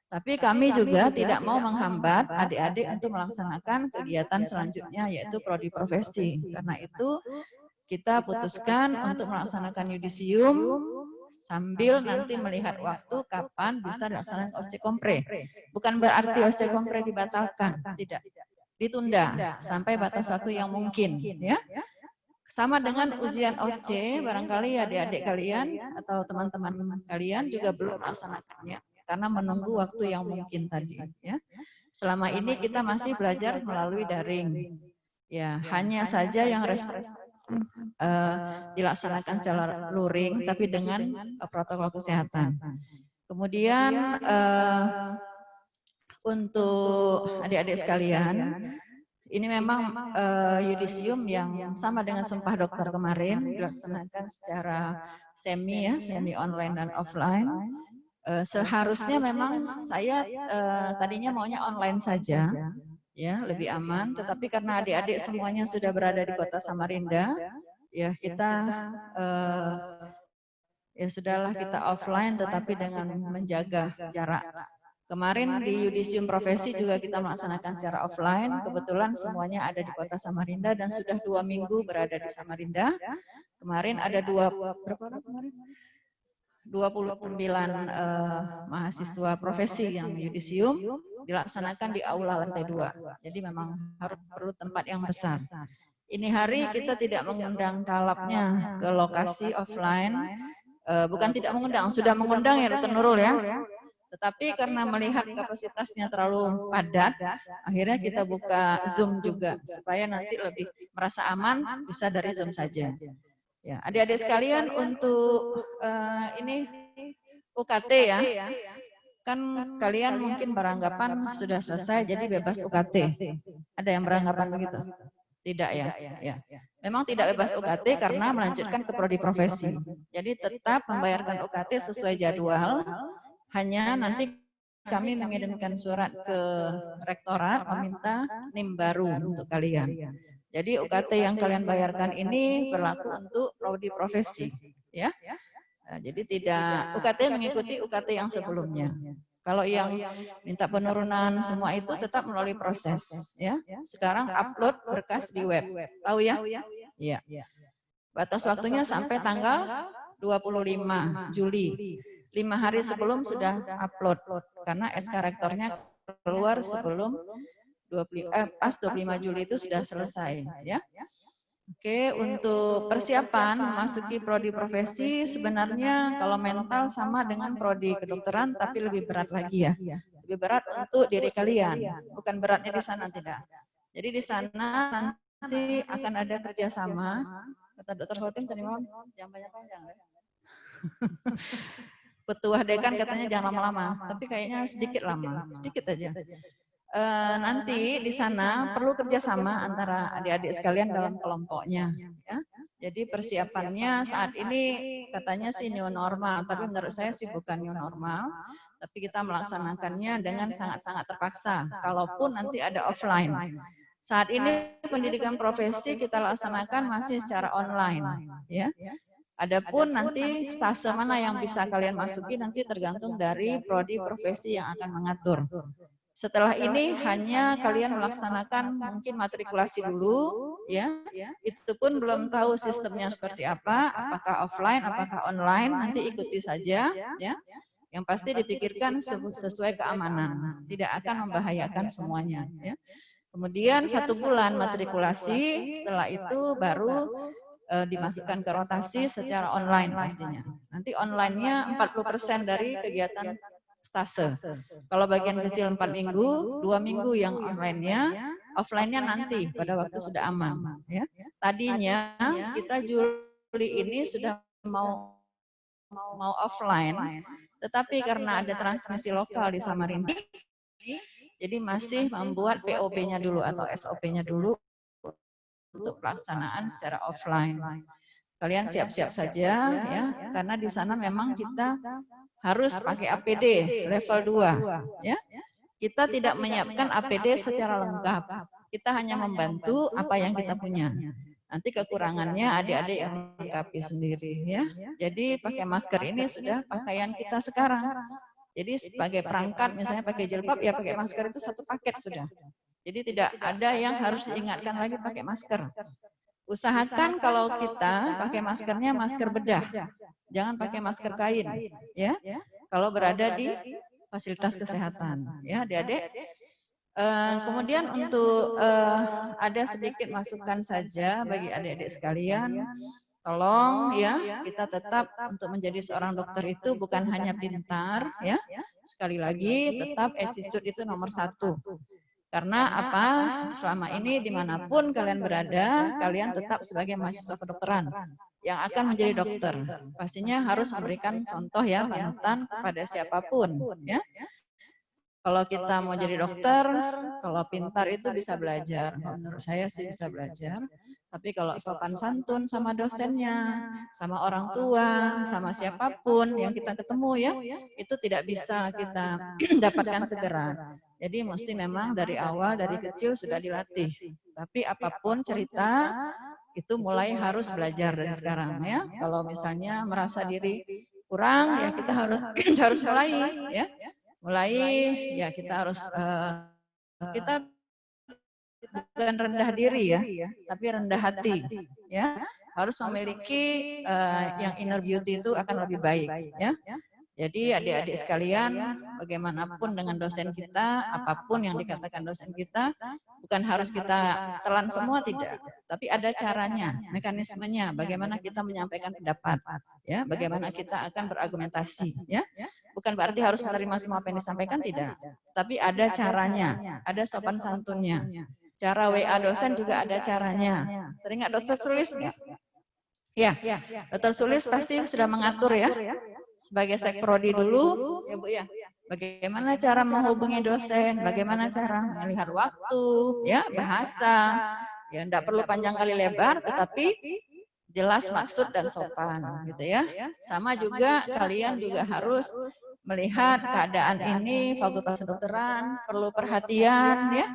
Tapi kami juga tidak mau menghambat adik-adik untuk melaksanakan kegiatan selanjutnya, yaitu prodi profesi. Karena itu kita putuskan untuk melaksanakan yudisium sambil nanti melihat waktu kapan bisa dilaksanakan OSCE Kompre. Bukan berarti OSCE Kompre dibatalkan, tidak. Ditunda sampai batas waktu yang mungkin, ya. Sama dengan ujian OSCE, barangkali adik-adik kalian atau teman-teman kalian juga belum melaksanakannya karena menunggu waktu yang mungkin tadi. Ya, selama ini kita masih belajar melalui daring. Ya, hanya saja yang dilaksanakan secara luring, tapi dengan protokol kesehatan. Kemudian untuk adik-adik sekalian. Ini memang yudisium yang sama dengan sumpah dokter kemarin dilaksanakan secara semi online dan offline. Seharusnya memang saya tadinya maunya online saja, ya lebih aman. Tetapi karena adik-adik semuanya sudah berada di Kota Samarinda, ya kita ya sudahlah kita offline, tetapi dengan menjaga jarak. Kemarin di yudisium profesi juga kita melaksanakan secara offline. Kebetulan semuanya ada di Kota Samarinda dan sudah 2 minggu berada di Samarinda. Kemarin ada 29 mahasiswa profesi yang yudisium dilaksanakan di aula lantai 2. Jadi memang harus perlu tempat yang besar. Ini hari kita tidak mengundang kalapnya ke lokasi offline. Bukan tidak mengundang, sudah mengundang ya Dr. Nurul ya. Tetapi karena melihat kapasitasnya terlalu padat, akhirnya kita buka Zoom juga supaya nanti lebih merasa aman bisa dari Zoom saja. Ya, adik-adik sekalian untuk ini UKT ya, kan kalian mungkin beranggapan sudah selesai jadi bebas UKT. Ada yang beranggapan begitu? Tidak ya? Ya. Memang tidak bebas UKT karena melanjutkan ke prodi profesi. Jadi tetap membayarkan UKT sesuai jadwal. Hanya nanti kami mengirimkan surat ke rektorat meminta NIM baru untuk kalian. Jadi UKT yang kalian bayarkan ini berlaku untuk prodi profesi, ya. Nah, jadi tidak UKT mengikuti UKT yang sebelumnya. Kalau yang minta penurunan semua itu tetap melalui proses, ya. Sekarang upload berkas di web, tahu ya? Iya. Batas waktunya sampai tanggal 25 Juli. 5 hari sebelum sudah upload karena SK rektornya keluar sebelum pas 25 Juli itu sudah selesai, ya. Oke, untuk persiapan memasuki prodi profesi sebenarnya kalau mental sama dengan prodi kedokteran tapi lebih berat lagi ya. Lebih berat untuk diri kalian, bukan beratnya di sana tidak. Jadi di sana nanti akan ada kerjasama. Kata Dr. Khotim tadi malam jangan panjang-panjang ya. Petuah dekan katanya jangan lama-lama, tapi kayaknya sedikit lama, sedikit aja. Nanti di sana perlu kerjasama antara adik-adik sekalian dalam kelompoknya. Ya. Jadi persiapannya saat ini katanya sih new normal, tapi menurut saya sih bukan new normal, tapi kita melaksanakannya dengan sangat-sangat terpaksa. Kalaupun nanti ada offline. Saat ini pendidikan profesi kita laksanakan masih secara online. Ya. Adapun nanti stase mana yang bisa kalian masuki nanti tergantung dari prodi profesi yang akan mengatur. Setelah ini hanya kalian melaksanakan mungkin matrikulasi dulu, ya. Itu pun belum tahu sistemnya seperti apa, apakah offline, apakah online, nanti ikuti saja, ya. Yang pasti dipikirkan sesuai keamanan, tidak akan membahayakan semuanya, ya. Kemudian 1 bulan matrikulasi, setelah itu baru dimasukkan ke rotasi secara online pastinya. Nanti online-nya 40% dari kegiatan stase. Kalau bagian kecil 4 minggu, 2 minggu yang online-nya, offline-nya nanti pada waktu sudah aman. Ya. Tadinya kita Juli ini sudah mau offline, tetapi karena ada transmisi lokal di Samarinda, jadi masih membuat POP-nya dulu atau SOP-nya dulu untuk pelaksanaan secara offline. Kalian siap-siap saja ya, karena di sana memang kita harus pakai APD level 2 ya. Kita tidak menyiapkan APD secara lengkap. Kita hanya membantu apa yang kita punya. Nanti kekurangannya adik-adik yang melengkapi sendiri ya. Jadi pakai masker ini sudah pakaian kita sekarang. Jadi sebagai perangkat misalnya pakai jilbab ya pakai masker itu satu paket sudah. Jadi tidak ada yang harus diingatkan lagi pakai masker. Usahakan kalau kita pakai maskernya masker bedah, jangan pakai masker kain, ya. Kalau berada di fasilitas kesehatan, ya, adik-adik. Kemudian untuk ada sedikit masukan saja bagi adik-adik sekalian, tolong ya kita tetap untuk menjadi seorang dokter itu bukan hanya pintar, ya. Sekali lagi tetap attitude itu nomor 1. Karena apa? Selama ini dimanapun kalian berada, kalian tetap sebagai mahasiswa kedokteran yang akan menjadi dokter. Pastinya harus memberikan contoh ya, panutan kepada siapapun. Ya. Kalau kita mau jadi dokter, kalau pintar itu bisa belajar. Menurut saya sih bisa belajar. Tapi kalau sopan santun sama dosennya, sama orang tua, sama siapapun yang kita ketemu ya, itu tidak bisa kita dapatkan segera. Jadi mesti memang dari awal, dari kecil sudah dilatih. Tapi apapun cerita, itu mulai harus belajar dari sekarang ya. Kalau misalnya merasa diri kurang, ya kita harus mulai ya. Mulai ya kita harus kita bukan rendah diri ya, tapi rendah hati ya. Harus memiliki yang inner beauty itu akan lebih baik ya. Jadi adik-adik sekalian, bagaimanapun dengan dosen kita, apapun yang dikatakan dosen kita, bukan harus kita telan semua tidak, tapi ada caranya, mekanismenya, bagaimana kita menyampaikan pendapat, ya, bagaimana kita akan berargumentasi, ya. Bukan berarti harus menerima semua apa yang disampaikan tidak, tapi ada caranya, ada sopan santunnya. Cara WA dosen juga ada caranya. Teringat Dr. Sulis nggak? Ya, Dr. Sulis pasti sudah mengatur ya. Sebagai sekprodi dulu, ya Bu ya. Bagaimana cara menghubungi dosen, bagaimana cara melihat waktu, ya, bahasa. Ya, enggak perlu panjang kali lebar, tetapi jelas maksud dan sopan, gitu ya. Sama juga kalian juga harus melihat keadaan ini Fakultas Kedokteran perlu perhatian, ya.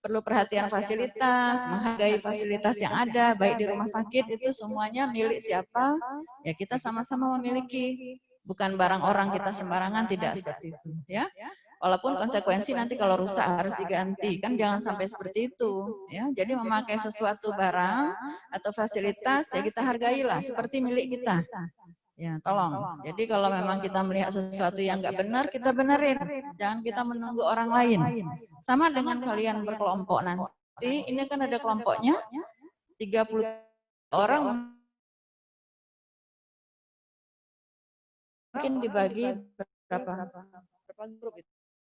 perlu perhatian fasilitas, menghargai fasilitas yang ada, baik di rumah sakit itu semuanya milik siapa, ya kita sama-sama memiliki, bukan barang orang kita sembarangan, tidak seperti itu, ya. Walaupun konsekuensi nanti kalau rusak harus diganti, kan jangan sampai seperti itu, ya. Jadi memakai sesuatu barang atau fasilitas ya kita hargailah seperti milik kita. Ya, tolong. Jadi kalau memang kita melihat sesuatu yang nggak benar, kita benerin. Jangan kita menunggu orang lain. Sama dengan kalian berkelompok nanti, ini kan ada kelompoknya, 30 orang mungkin dibagi berapa grup itu?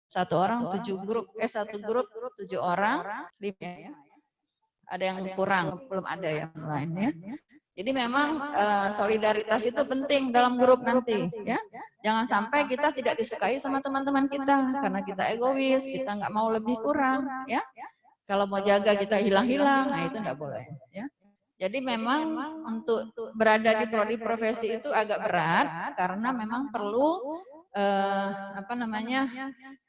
Satu orang 7 grup, satu grup 7 orang, 5 ya. Ada yang kurang, belum ada yang lainnya. Jadi memang solidaritas itu penting dalam grup nanti, ya. Jangan sampai kita tidak disukai sama teman-teman kita karena kita egois, kita nggak mau lebih kurang, ya. Kalau mau jaga kita hilang-hilang, nah itu nggak boleh, ya. Jadi memang untuk berada di prodi profesi itu agak berat karena memang perlu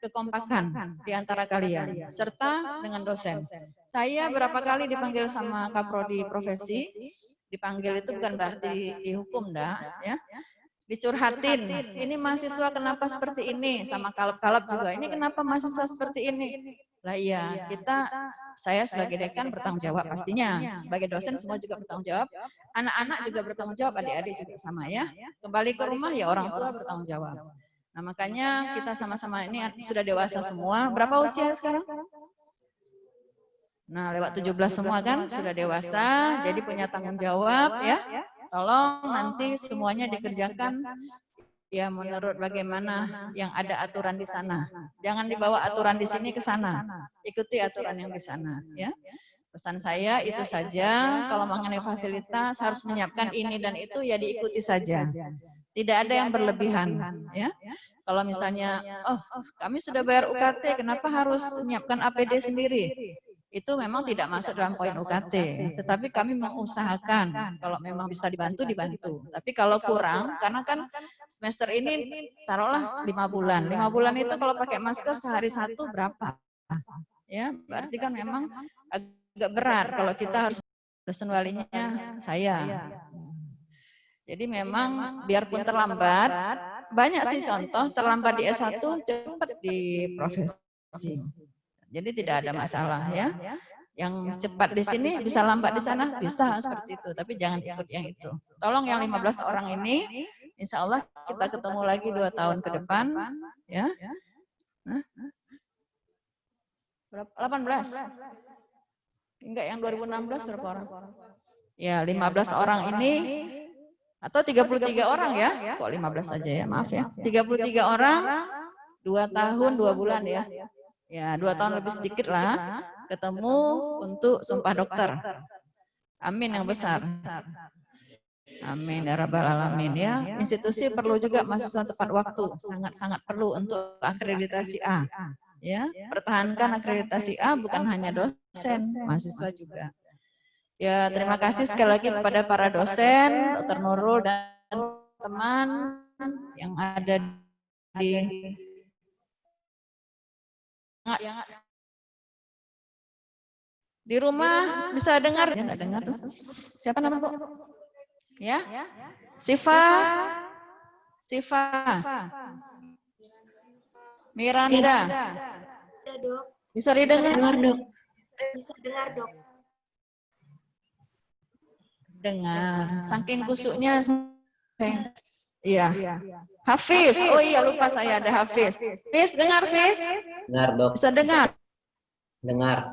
kekompakan di antara kalian serta dengan dosen. Saya berapa kali dipanggil sama Kaprodi Profesi, dipanggil itu bukan berarti dihukum ya. Dicurhatin, ini mahasiswa kenapa seperti ini, sama kalap-kalap juga, ini kenapa mahasiswa seperti ini. Lah iya, saya sebagai dekan bertanggung jawab pastinya, sebagai dosen semua juga bertanggung jawab, anak-anak juga bertanggung jawab, adik-adik juga sama ya. Kembali ke rumah ya orang tua bertanggung jawab. Nah makanya kita sama-sama ini sudah dewasa semua. Berapa usia sekarang? Nah lewat 17 semua kan sudah dewasa, jadi punya tanggung jawab ya. Tolong nanti semuanya dikerjakan ya menurut bagaimana yang ada aturan di sana. Jangan dibawa aturan di sini ke sana. Ikuti aturan yang di sana ya. Pesan saya itu saja, kalau mengenai fasilitas harus menyiapkan ini dan itu ya diikuti saja. Tidak ada yang berlebihan, ya. Kalau misalnya, oh kami sudah bayar UKT, kenapa harus menyiapkan APD sendiri? Itu memang tidak masuk dalam poin UKT. Tetapi kami mengusahakan, kalau memang bisa dibantu, dibantu. Tapi kalau kurang, karena kan semester ini taruhlah 5 bulan. 5 bulan itu kalau pakai masker sehari satu berapa? Ya, berarti kan memang agak berat kalau kita harus dosen walinya saya. Jadi memang biarpun terlambat, banyak sih contoh terlambat di S1 cepat di profesi. Jadi tidak ada masalah ya. Yang cepat di sini bisa lambat di sana, bisa seperti itu. Tapi jangan ikut yang itu. Tolong yang 15 orang ini, insya Allah kita ketemu lagi 2 tahun ke depan. Ya. Nah. 18? Enggak, yang 2016 berapa orang? Ya 15 orang ini. Atau 33 orang ya, kok 15 saja ya, maaf ya. 33 orang, 2 tahun 2 bulan ya. Ya 2 tahun lebih sedikit lah, ketemu untuk sumpah dokter. Amin yang besar. Amin ya rabbal alamin ya. Institusi perlu juga mahasiswa tepat waktu, sangat-sangat perlu untuk akreditasi A. Ya, pertahankan akreditasi A bukan hanya dosen, mahasiswa juga. Ya, terima kasih sekali lagi kepada para dosen, Dr. Nurul dan teman yang ada di rumah bisa dengar, ya enggak dengar tuh. Siapa nama Bu? Ya? Sifa. Miranda. Bisa didengar, Dok? Bisa dengar, Dok. Dengar, saking kusuknya. Iya. Hafiz, oh iya lupa saya ada Hafiz. Hafiz, dengar Hafiz? Dengar Dok. Bisa dengar? Dengar.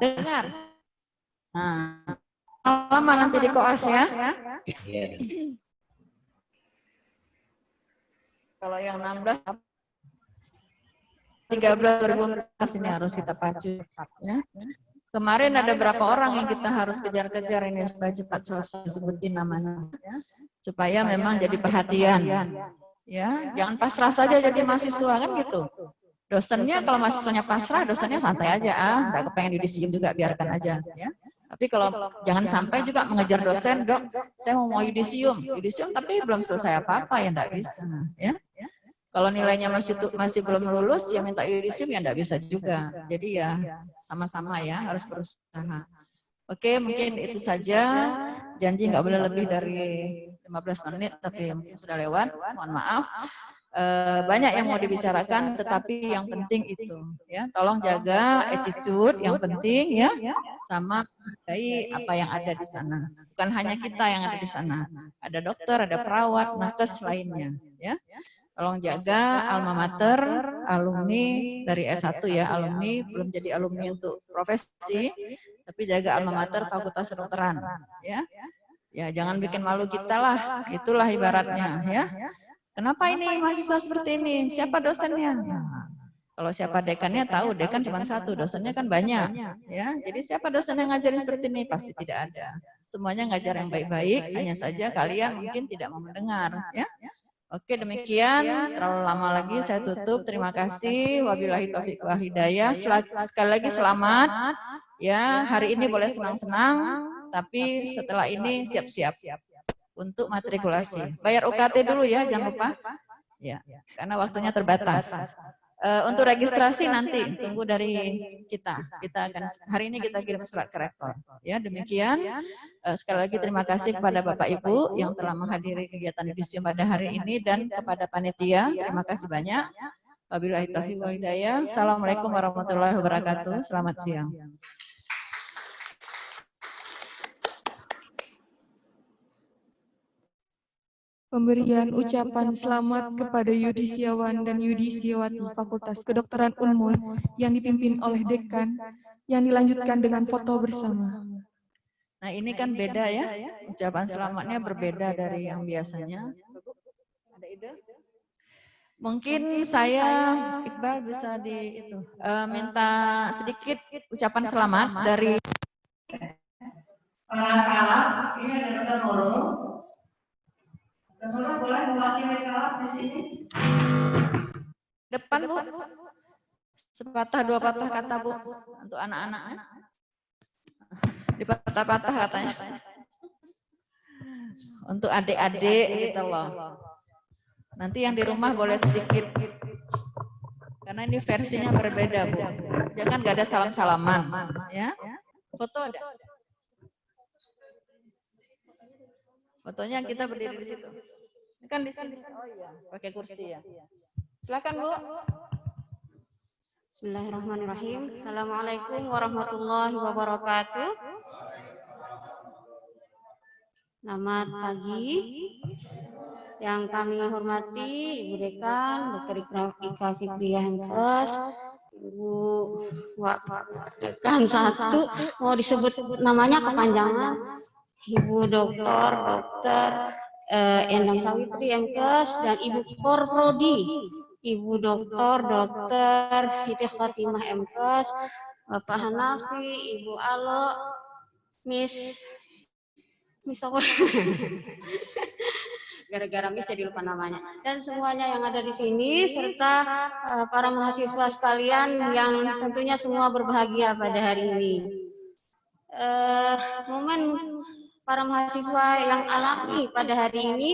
Nah, lama nanti di koas ya? Iya. Kalau yang 16, 13 ini harus kita pacu. Ya. Kemarin ada berapa orang yang kita harus kejar-kejar ini supaya cepat selesai, sebutin namanya, supaya memang jadi perhatian. Ya, jangan pasrah saja jadi mahasiswa kan gitu. Dosennya kalau mahasiswanya pasrah, dosennya santai aja, nggak kepengen yudisium juga biarkan aja. Ya. Tapi kalau jangan sampai juga mengejar dosen, Dok, saya mau yudisium tapi belum selesai apa-apa ya nggak bisa. Ya. Kalau nilainya masih belum lulus, ya minta yudisium ya enggak bisa juga. Jadi ya sama-sama ya, harus berusaha. Oke, mungkin itu saja. Janji nggak boleh lebih dari 15 menit, tapi mungkin sudah lewat. Mohon maaf. Banyak yang mau dibicarakan, tetapi yang penting itu ya. Tolong jaga attitude yang penting ya, sama menghargai apa yang ada di sana. Bukan hanya kita yang ada di sana. Ada dokter, ada perawat, nakes lainnya ya. Tolong jaga alma mater, alumni dari S1 ya, alumni belum jadi alumni untuk profesi, tapi jaga alma mater Fakultas Kedokteran ya. Ya jangan bikin malu kita lah, itulah ibaratnya ya. Kenapa ini mahasiswa seperti ini? Siapa dosennya? Nah, kalau siapa dekannya tahu, dekan cuma satu, dosennya kan banyak ya. Jadi siapa dosen yang ngajarin seperti ini? Pasti tidak ada. Semuanya ngajar yang baik-baik, hanya saja kalian mungkin tidak mau mendengar ya. Oke, demikian. Terlalu lama lagi saya tutup. Terima kasih. Wabillahi taufiq wal hidayah. Sekali lagi selamat. Ya, hari ini boleh senang-senang, tapi setelah ini siap-siap untuk matrikulasi. Bayar UKT dulu ya, jangan lupa. Ya, karena waktunya terbatas. Untuk registrasi nanti tunggu dari kita. Kita akan hari ini kita kirim surat ke rektor. Ya, demikian. Sekali lagi terima kasih kepada Bapak Ibu yang telah menghadiri kegiatan yudisium pada hari ini dan kepada panitia. Terima kasih banyak. Wabillahi taufiq wal hidayah. Assalamualaikum warahmatullahi wabarakatuh. Selamat siang. Pemberian ucapan selamat kepada yudisiawan dan yudisiawati Fakultas Kedokteran Unmul yang dipimpin oleh dekan, yang dilanjutkan dengan foto bersama. Nah ini kan beda ya, ucapan selamatnya berbeda dari yang biasanya. Ada ide? Mungkin saya, Iqbal bisa minta sedikit ucapan selamat dari Kalap, ini ada Dr. Nurul. Dr. Nurul boleh mewakili Kalap di sini? Depan Bu, sepatah dua patah kata Bu untuk anak-anak. Dipatah-patah katanya. Untuk adik-adik gitu loh. Nanti yang di rumah boleh sedikit. Karena ini versinya berbeda Bu. Jangan nggak ada salam-salaman, ya. Foto ada. Fotonya kita berdiri di situ. Ini kan di sini. Oh iya, pakai kursi ya. Silakan Bu. Bismillahirrahmanirrahim. Assalamualaikum warahmatullahi wabarakatuh. Selamat pagi. Yang kami hormati Ibu Dekan, Dr. Ika Fikriyah MKes, Ibu Dekan 1, mau disebut namanya kepanjangan, Ibu Dr. Endang Sawitri MKes, dan Ibu Korprodi, Ibu Dr. Siti Khotimah MKes, Bapak Hanafi, Ibu Alo, Miss apa? Gara-gara Miss jadi lupa namanya. Dan semuanya yang ada di sini serta para mahasiswa sekalian yang tentunya semua berbahagia pada hari ini. Momen para mahasiswa yang alami pada hari ini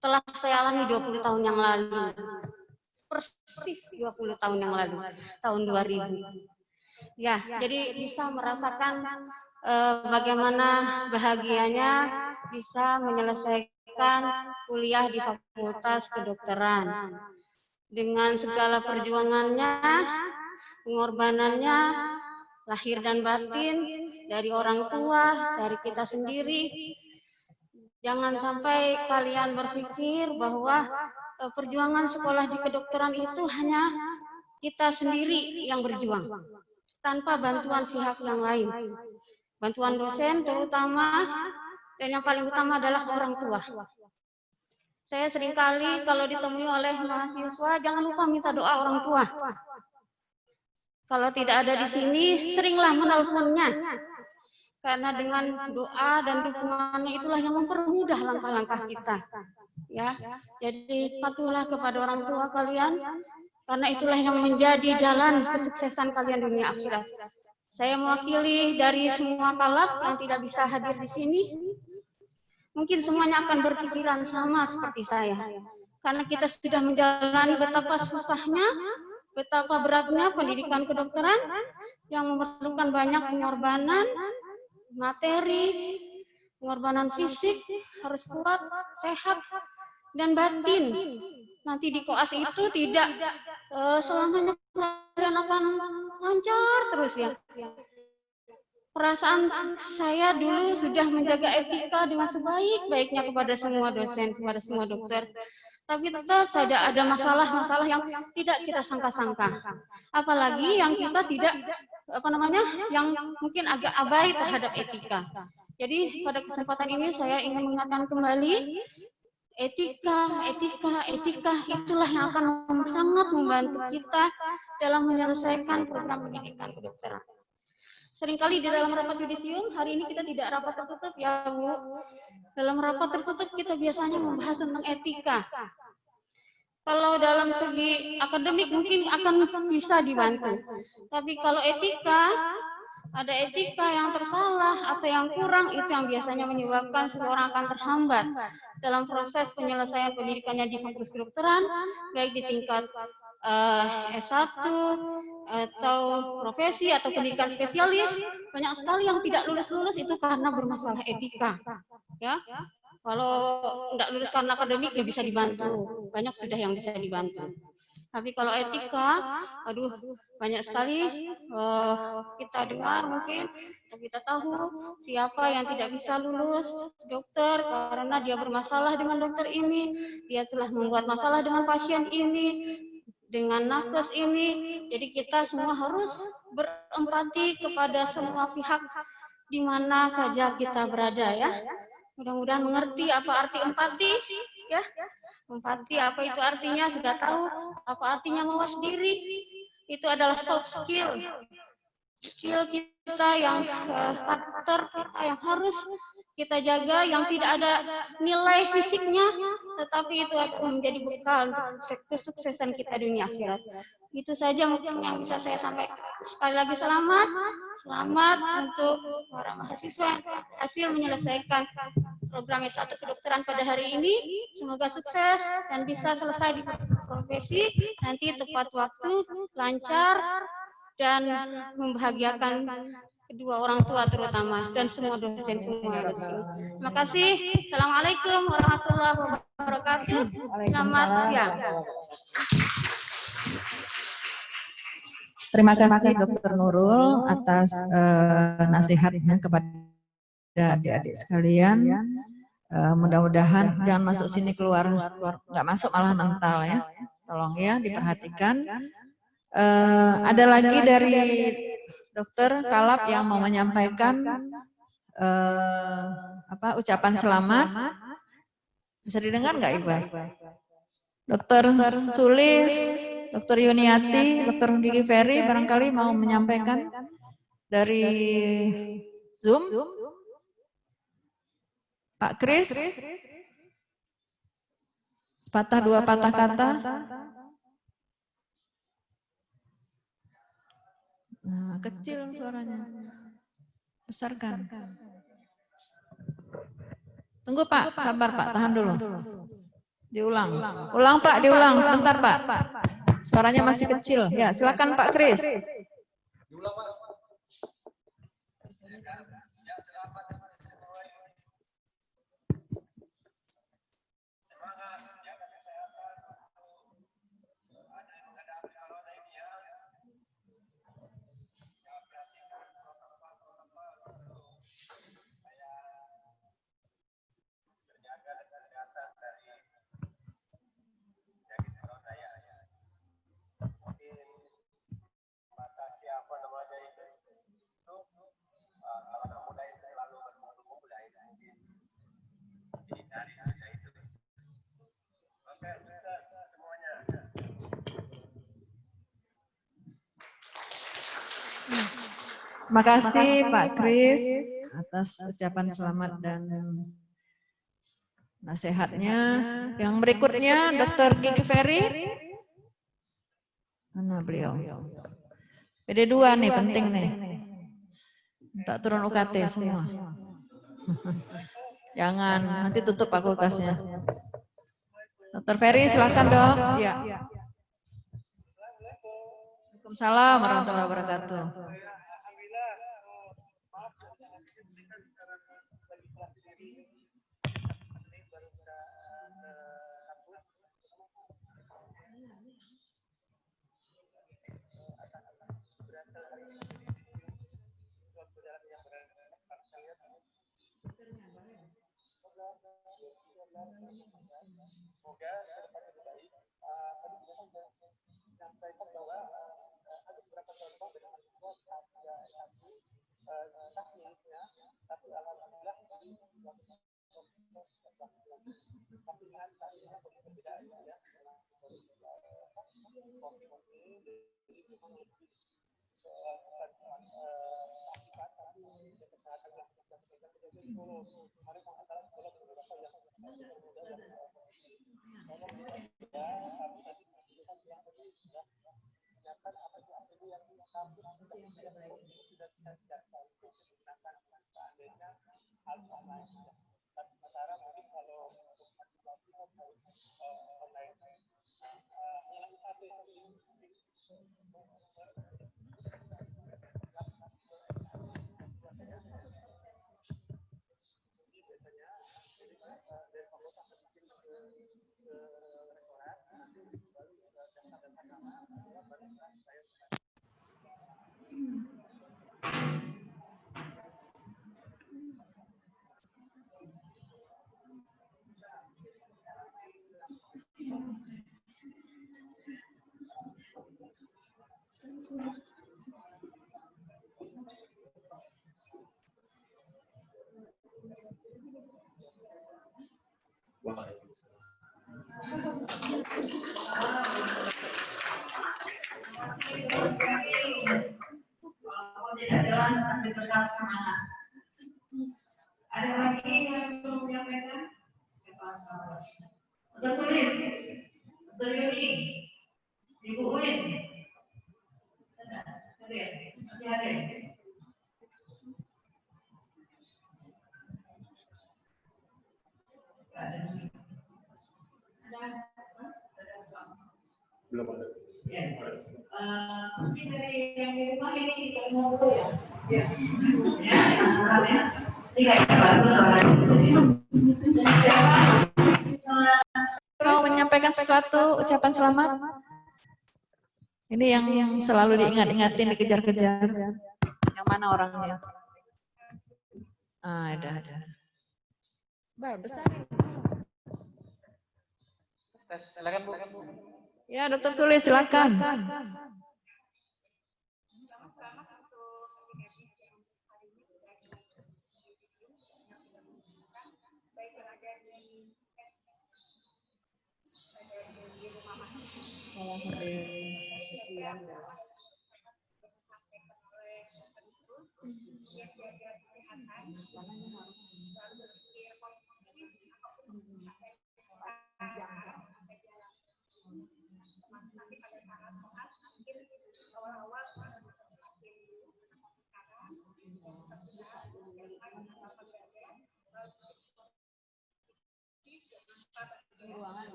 telah saya alami 20 tahun yang lalu. Persis 20 tahun yang lalu, tahun 2000. Ya, jadi bisa merasakan bagaimana bahagianya bisa menyelesaikan kuliah di Fakultas Kedokteran. Dengan segala perjuangannya, pengorbanannya, lahir dan batin, dari orang tua, dari kita sendiri. Jangan sampai kalian berpikir bahwa perjuangan sekolah di kedokteran itu hanya kita sendiri yang berjuang, tanpa bantuan pihak yang lain. Bantuan dosen terutama, dan yang paling utama adalah orang tua. Saya seringkali kalau ditemui oleh mahasiswa, jangan lupa minta doa orang tua. Kalau tidak ada di sini, seringlah menelponnya. Karena dengan doa dan dukungannya itulah yang mempermudah langkah-langkah kita. Ya, jadi patuhlah kepada orang tua kalian, karena itulah yang menjadi jalan kesuksesan kalian dunia akhirat. Saya mewakili dari semua kalab yang tidak bisa hadir di sini. Mungkin semuanya akan berpikiran sama seperti saya. karena kita sudah menjalani betapa susahnya, betapa beratnya pendidikan kedokteran yang memerlukan banyak pengorbanan materi, pengorbanan fisik, harus kuat, sehat, dan batin. Nanti di koas itu tidak selamanya kalian akan lancar terus ya. Perasaan saya dulu sudah menjaga etika dengan sebaik-baiknya kepada semua dosen, kepada semua dokter. Tapi tetap saja ada masalah-masalah yang tidak kita sangka-sangka. Apalagi yang kita tidak, yang mungkin agak abai terhadap etika. Jadi pada kesempatan ini saya ingin mengingatkan kembali, etika itulah yang akan sangat membantu kita dalam menyelesaikan program pendidikan kedokteran. Seringkali di dalam rapat yudisium, hari ini kita tidak rapat tertutup ya Bu. Dalam rapat tertutup kita biasanya membahas tentang etika. Kalau dalam segi akademik mungkin akan bisa dibantu. Tapi kalau etika, ada etika yang tersalah atau yang kurang, itu yang biasanya menyebabkan seseorang akan terhambat dalam proses penyelesaian pendidikannya di fakultas kedokteran, baik di tingkat S1 atau profesi atau pendidikan spesialis. Banyak sekali yang tidak lulus itu karena bermasalah etika. Ya, kalau tidak lulus karena akademik ya bisa dibantu, banyak sudah yang bisa dibantu. Tapi kalau etika, aduh banyak sekali kita dengar mungkin, kita tahu siapa yang tidak bisa lulus dokter karena dia bermasalah dengan dokter ini, dia telah membuat masalah dengan pasien ini, dengan nakes ini. Jadi kita semua harus berempati kepada semua pihak di mana saja kita berada ya. Mudah-mudahan mengerti apa arti empati ya. Empati apa itu artinya, sudah tahu apa artinya mawas diri. Itu adalah soft skill. Skill kita yang karakter kita yang harus kita jaga, yang tidak ada nilai fisiknya, tetapi itu akan menjadi bekal untuk kesuksesan kita dunia akhirat. Itu saja mungkin yang bisa saya sampaikan. Sekali lagi selamat untuk para mahasiswa yang hasil menyelesaikan program S1 kedokteran pada hari ini. Semoga sukses dan bisa selesai di profesi nanti tepat waktu, lancar, dan membahagiakan kedua orang tua terutama dan semua dosen semua yang ada di sini. Terima kasih. Assalamualaikum warahmatullahi wabarakatuh. Selamat siang. Terima kasih Dr. Nurul atas nasihatnya kepada adik-adik sekalian. Mudah-mudahan jangan masuk sini keluar nggak masuk malah mental ya. Tolong ya diperhatikan. Ada lagi dari Dokter Kalab yang mau menyampaikan ucapan selamat. Bisa didengar nggak Ibu? Dokter Sulis, Dokter Yuniati, Dokter Gigi Ferry barangkali mau menyampaikan dari Zoom. Pak Kris, sepatah dua patah kata. Nah, kecil suaranya. Besarkan. Tunggu Pak, sabar Pak, tahan dulu. Diulang. Ulang Pak, diulang sebentar Pak. Suaranya masih kecil. Ya, silakan Pak Kris. Diulang Pak. Terima kasih Pak Kris atas ucapan selamat dan nasihatnya. Yang berikutnya Dr. Gigi Ferry. Mana beliau? PD2 nih penting nih. Tak turun UKT semua. Jangan nanti tutup fakultasnya. Dr. Ferry, silakan dok. Ya. Waalaikumsalam warahmatullahi wabarakatuh. Semoga kedepannya lebih baik. Tadi kita sudah menyampaikan bahwa ada beberapa contoh dengan mahasiswa ada satu teknisnya, tapi alhamdulillah tapi dengan tadinya berbeda ya. Tidak jelas tapi tetap semangat. Ada lagi yang perlu menyampaikan? Untuk tulis, untuk Yuni, Ibu Uin, masih hadir. Belum ada. Ya. Mungkin dari yang di rumah ini kita ngobrol ya. Ya, suaranya tidak bagus suaranya. Mau menyampaikan sesuatu, ucapan selamat? Ini yang selalu diingat-ingatin, dikejar-kejar. Yang mana orangnya? Ah, ada. Besar. Silakan Bu. Ya, Dokter Suli, silakan.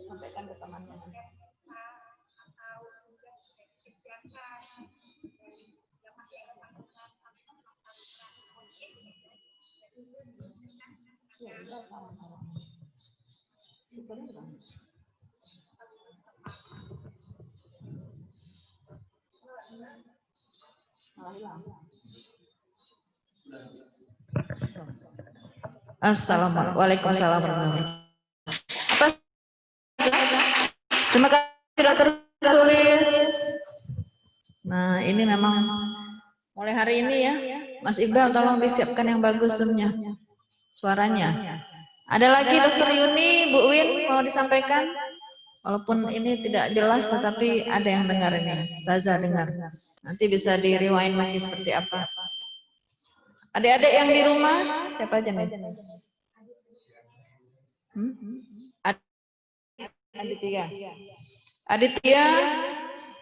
Sampaikan ke teman-teman. Assalamualaikum. Waalaikumsalam warahmatullahi wabarakatuh. Terima kasih Dokter Sulis. Nah, ini memang mulai hari ini ya, Mas Iqbal tolong disiapkan yang bagus zoom-nya, suaranya. Ada lagi Dokter Yuni, Bu Win mau disampaikan? Walaupun ini tidak jelas, tetapi ada yang dengar ini. Ustazah dengar. Nanti bisa di rewind lagi seperti apa. Adik-adik yang di rumah, siapa aja nih? Aditya,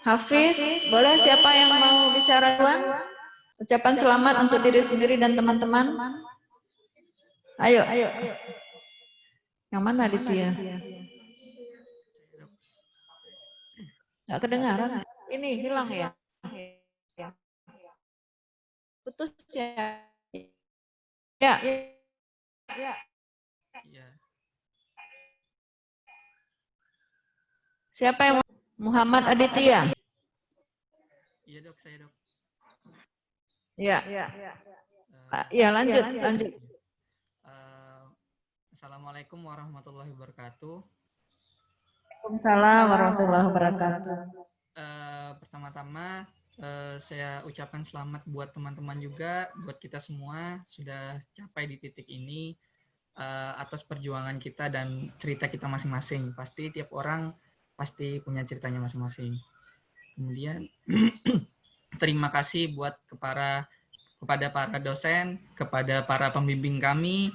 Hafiz, boleh siapa yang mau bicara duluan? Ucapan selamat untuk diri sendiri dan teman-teman. Ayo. Yang mana Aditya? Nggak kedengaran. Ini hilang ya? Putus ya? Ya. Siapa yang Muhammad Aditya? Iya dok, saya dok. Ya. Ya lanjut. Assalamualaikum warahmatullahi wabarakatuh. Waalaikumsalam warahmatullahi wabarakatuh. Pertama-tama saya ucapkan selamat buat teman-teman juga, buat kita semua sudah capai di titik ini atas perjuangan kita dan cerita kita masing-masing. Pasti tiap orang pasti punya ceritanya masing-masing. Kemudian terima kasih buat kepada para dosen, kepada para pembimbing kami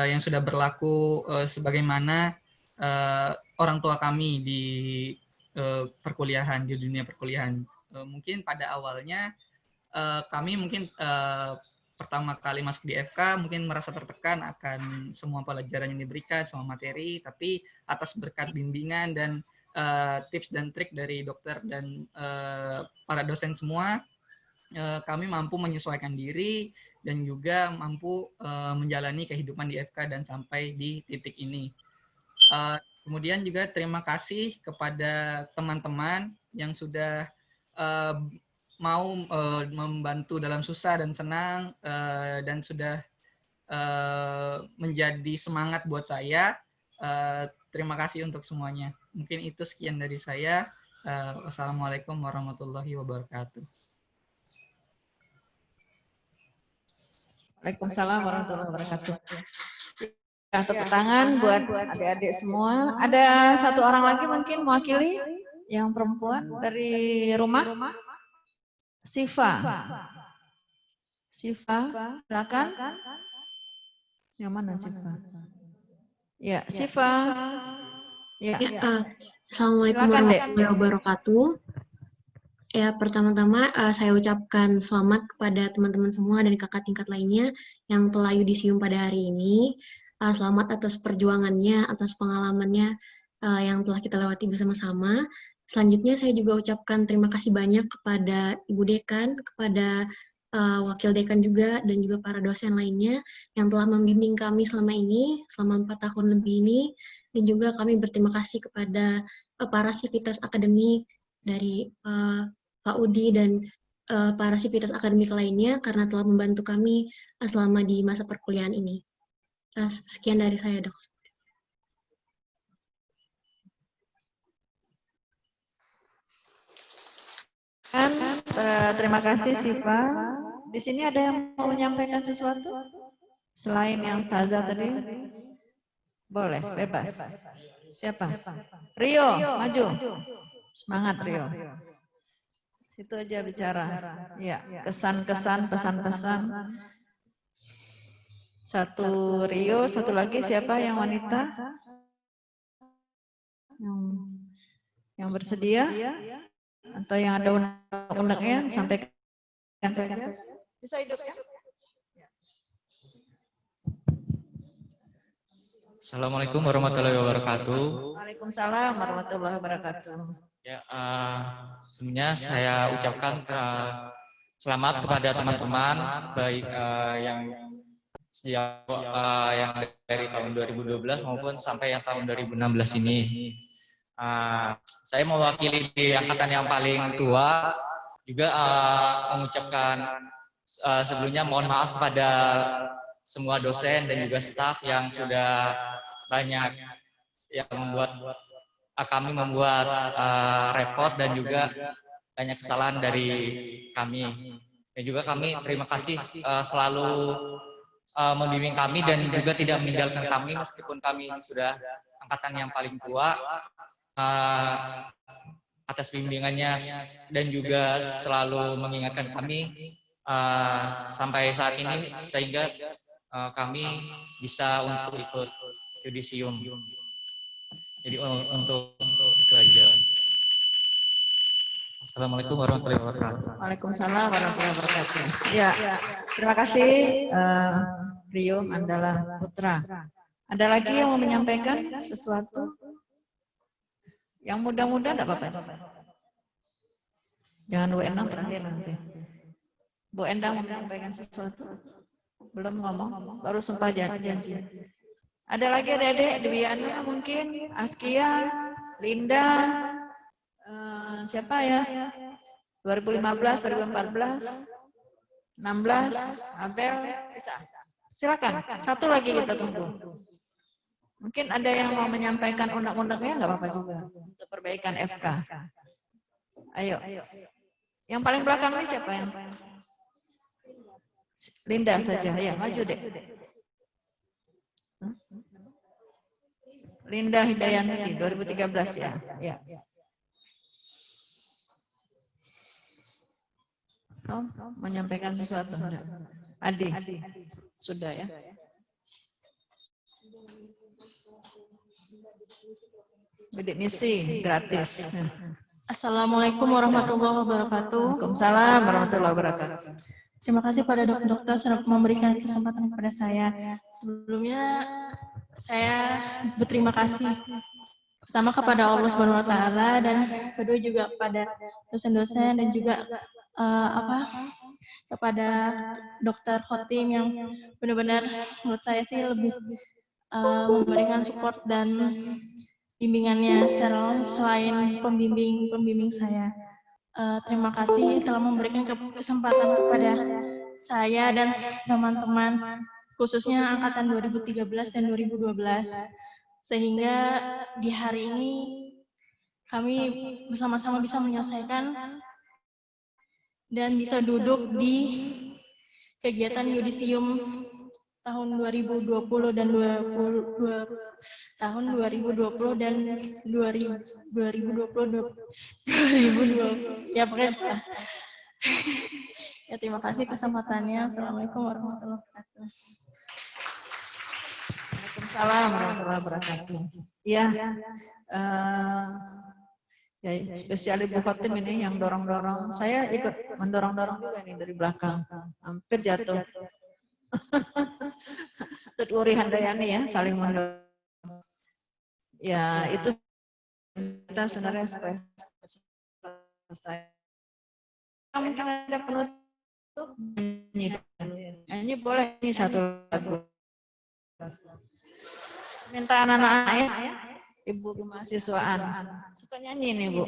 yang sudah berlaku sebagaimana orang tua kami di perkuliahan, di dunia perkuliahan. Mungkin pada awalnya kami mungkin pertama kali masuk di FK mungkin merasa tertekan akan semua pelajaran yang diberikan, semua materi, tapi atas berkat bimbingan dan tips dan trik dari dokter dan para dosen semua, kami mampu menyesuaikan diri dan juga mampu menjalani kehidupan di FK dan sampai di titik ini. Kemudian juga terima kasih kepada teman-teman yang sudah mau membantu dalam susah dan senang dan sudah menjadi semangat buat saya. Terima kasih untuk semuanya. Mungkin itu sekian dari saya. Wassalamualaikum warahmatullahi wabarakatuh. Waalaikumsalam warahmatullahi wabarakatuh. Tepuk tangan buat adik-adik semua. Ada satu orang lagi mungkin mewakili yang perempuan dari rumah. Siva, silakan. Yang mana Siva? Ya, Siva. Ya. Assalamualaikum warahmatullahi wabarakatuh. Ya, pertama-tama saya ucapkan selamat kepada teman-teman semua dan kakak tingkat lainnya yang telah yudisium pada hari ini. Selamat atas perjuangannya, atas pengalamannya yang telah kita lewati bersama-sama. Selanjutnya saya juga ucapkan terima kasih banyak kepada Ibu Dekan, kepada Wakil Dekan juga, dan juga para dosen lainnya yang telah membimbing kami selama ini, selama 4 tahun lebih ini. Dan juga kami berterima kasih kepada para sivitas akademik dari Pak Udi dan para sivitas akademik lainnya karena telah membantu kami selama di masa perkuliahan ini. Sekian dari saya, Dok. Terima kasih Siva. Di sini ada yang mau menyampaikan sesuatu selain yang Ustazah tadi? Boleh, bebas. Siapa? Rio, maju. Semangat Rio. Situ aja bicara. Ya, kesan-kesan, pesan-pesan. Satu Rio, satu lagi siapa yang wanita? Yang bersedia? Atau yang ada undang-undangnya, sampaikan saja. Bisa hidup ya? Assalamualaikum warahmatullahi wabarakatuh. Waalaikumsalam warahmatullahi wabarakatuh. Ya, sebelumnya saya ucapkan selamat kepada teman-teman baik yang yang dari tahun 2012 maupun sampai yang tahun 2016 ini. Saya mewakili di angkatan yang paling tua, juga mengucapkan sebelumnya mohon maaf kepada semua dosen dan juga staf yang sudah banyak yang kami membuat repot dan juga banyak kesalahan dari kami. Dan juga kami terima kasih selalu membimbing kami dan juga tidak meninggalkan kami meskipun kami sudah angkatan yang paling tua. Atas bimbingannya dan juga selalu mengingatkan kami sampai saat ini sehingga kami bisa untuk ikut yudisium. Jadi untuk itu aja. Assalamualaikum warahmatullahi wabarakatuh. Waalaikumsalam warahmatullahi wabarakatuh. Ya, terima kasih Rio Mandala Putra. Ada lagi yang mau menyampaikan sesuatu? Yang muda-muda enggak apa-apa. Jangan Bu Endang terakhir nanti. Bu Endang mau menyampaikan sesuatu? Belum ngomong, baru sumpah janji. Ada lagi adik-adik, Dwiana mungkin, Askia, Linda, siapa ya? 2015, 2014, 16, Abel, bisa. Silakan, satu lagi kita tunggu. Mungkin ada yang mau menyampaikan undang-undangnya, nggak apa-apa juga untuk perbaikan FK. Ayo. Yang paling belakang ini siapa yang? Linda saja, ya maju deh. Linda Hidayanti, 2013 ya. Ya. Oh, menyampaikan sesuatu enggak? Adi, sudah ya. Bidik misi gratis. Assalamualaikum warahmatullahi wabarakatuh. Waalaikumsalam warahmatullahi wabarakatuh. Terima kasih pada dokter sudah memberikan kesempatan kepada saya. Sebelumnya saya berterima kasih pertama kepada Allah Subhanahu wa taala dan kedua juga kepada dosen-dosen dan juga kepada Dokter Khotim yang benar-benar menurut saya sih lebih memberikan support dan bimbingannya secara langsung selain pembimbing saya. Terima kasih telah memberikan kesempatan kepada saya dan teman-teman khususnya angkatan 2013 dan 2012 sehingga di hari ini kami bersama-sama bisa menyelesaikan dan bisa duduk di kegiatan yudisium tahun 2020 dan 2020 ya pokoknya. Ya terima kasih kesempatannya. Assalamualaikum warahmatullahi wabarakatuh. Waalaikumsalam warahmatullahi wabarakatuh. Iya. Ya, spesial Ibu Khotim ini yang dorong-dorong. Saya ikut mendorong-dorong juga nih dari belakang. Hampir jatuh. Tut Uri Handayani ya, saling mendorong. Ya, itu kita sebenarnya selesai. Mungkin ada penutup nyanyi boleh nih satu lagu. Minta anak-anak ya, Ibu kemahasiswaan. Suka nyanyi nih Bu.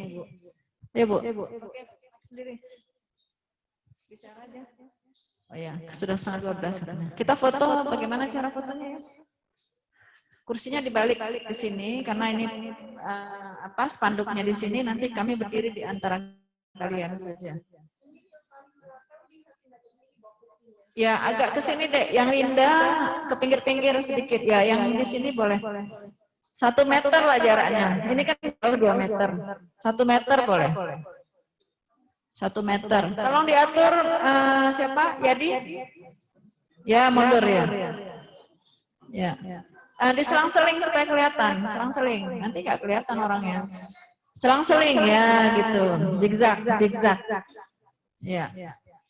Ya Bu. Sendiri. Bicara aja. Oh ya, sudah setengah 12. Kita foto, bagaimana cara fotonya ya? Kursinya dibalik ke sini karena ini spanduknya di sini, nanti kami berdiri di antara kalian saja. Ya, agak ke sini deh, yang Linda ke pinggir-pinggir sedikit ya, yang di sini boleh. 1 meter lah jaraknya. Ini kan jauh 2 meter. 1 meter boleh. 1 meter. Tolong diatur siapa? Yadi? Ya, mundur ya. Ya. Diselang-seling supaya kelihatan, selang-seling. Nanti nggak kelihatan orangnya. Selang-seling ya, gitu. Zigzag, zigzag. Ya.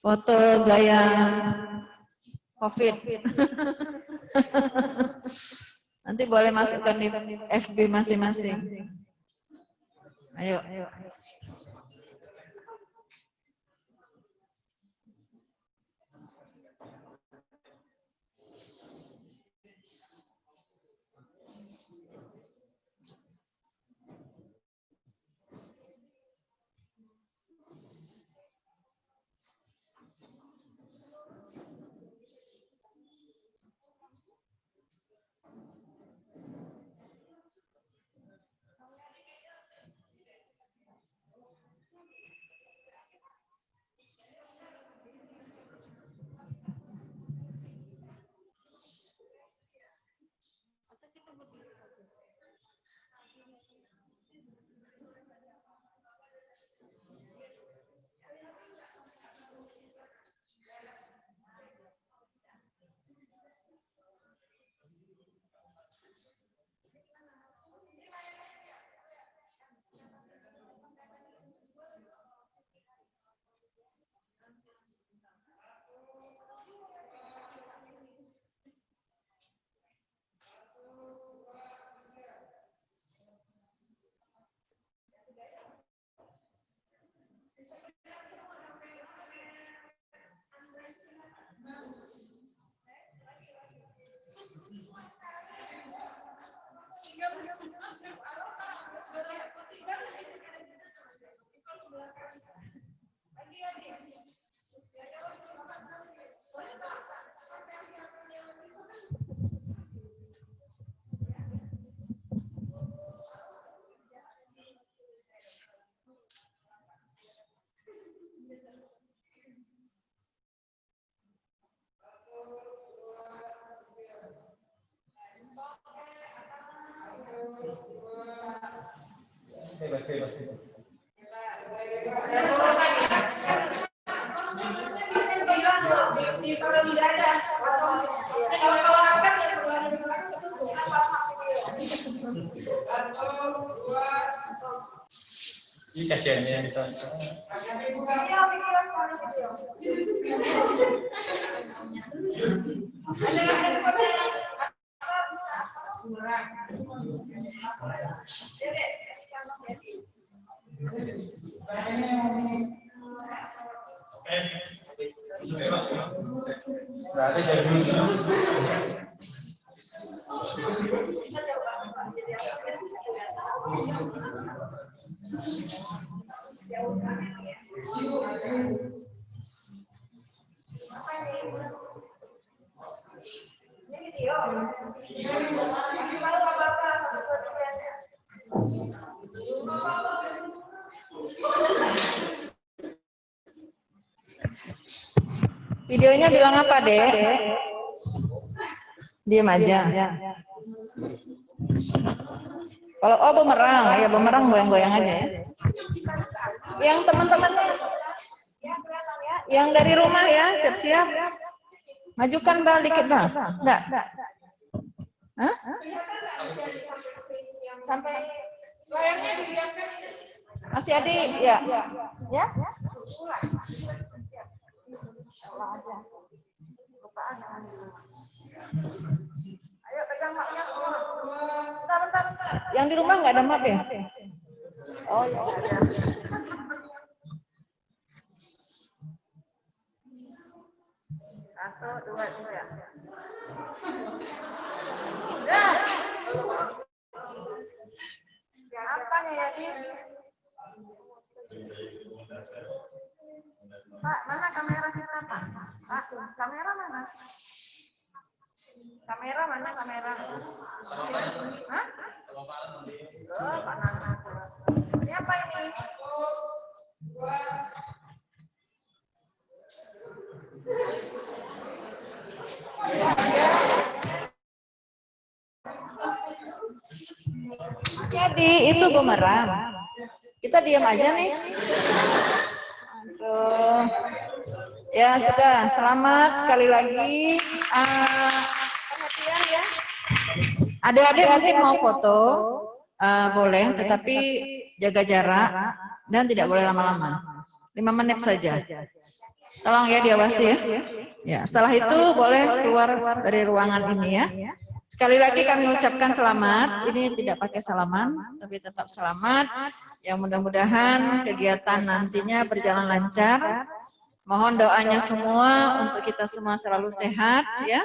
Foto gaya COVID. Nanti boleh masukkan di FB masing-masing. Ayo. Ini kasihannya itu. Berarti dari dulu. Videonya bilang apa, Dek? Diam aja. Kalau bumerang, ya bumerang goyang-goyang aja ya. Yang teman-temannya, yang dari rumah ya, siap-siap. Majukan Bang dikit Bang. Enggak. Hah? Sampai layarnya dilihatkan. Masih ada ya? Ya? Ayo pegang mapnya semua. Bentar. Yang di rumah nggak ada map ya? Oh ya ada. Satu, dua, tiga. Dah. Apanya ya, Din? Pak, mana kamera kita, Pak? Pak, kamera mana? Kamera mana kamera? Hah? Oh, Pak Nana. Siapa ini? Jadi itu bumerang. Kita diam aja nih. Aduh. Ya sudah, selamat sekali lagi. Perhatian ya. Adik-adik mungkin mau foto, boleh, tetapi jaga jarak dan tidak boleh lama-lama. 5 menit saja. Tolong ya diawasi ya. Ya, setelah itu boleh keluar dari ruangan ini ya. Sekali lagi kami ucapkan selamat. Ini tidak pakai salaman, tapi tetap selamat. Yang mudah-mudahan kegiatan nantinya berjalan lancar. Mohon doanya semua untuk kita semua selalu sehat ya.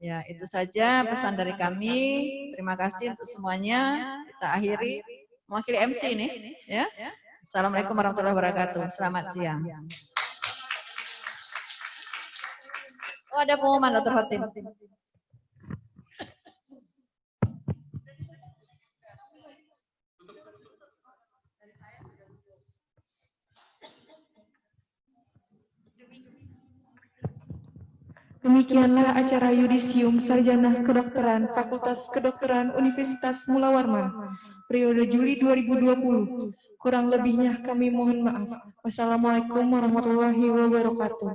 Ya, itu saja pesan dari kami. Terima kasih untuk semuanya. Kita akhiri mewakili MC ini ya. Assalamualaikum warahmatullahi wabarakatuh. Selamat siang. Oh, ada pengumuman Dr. Hotim. Demikianlah acara yudisium sarjana kedokteran Fakultas Kedokteran Universitas Mula Warman periode Juli 2020. Kurang lebihnya kami mohon maaf. Wassalamualaikum warahmatullahi wabarakatuh.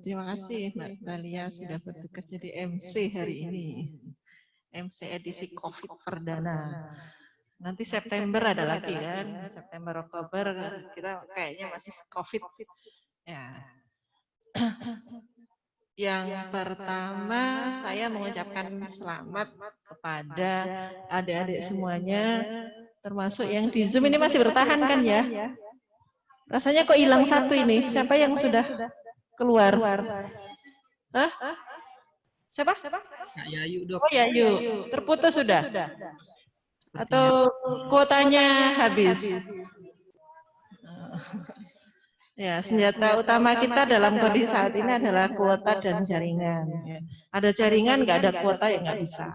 Terima kasih Mbak Dalia sudah bertugas jadi MC hari ini. MC edisi COVID perdana. Nanti September ada lagi kan, September Oktober kita kayaknya masih COVID. Ya. Yang pertama saya mengucapkan selamat kepada adik-adik semuanya, termasuk yang di Zoom ini masih bertahan kan ya? Rasanya kok hilang satu ini, siapa yang sudah keluar? Hah? Siapa? Kak Yayu, Dok. Oh Yayu, terputus sudah? Atau kuotanya habis? Ya, senjata utama kita dalam kondisi saat ini adalah kuota dan jaringan. Ya. Ada jaringan, nggak ada kuota ya nggak bisa.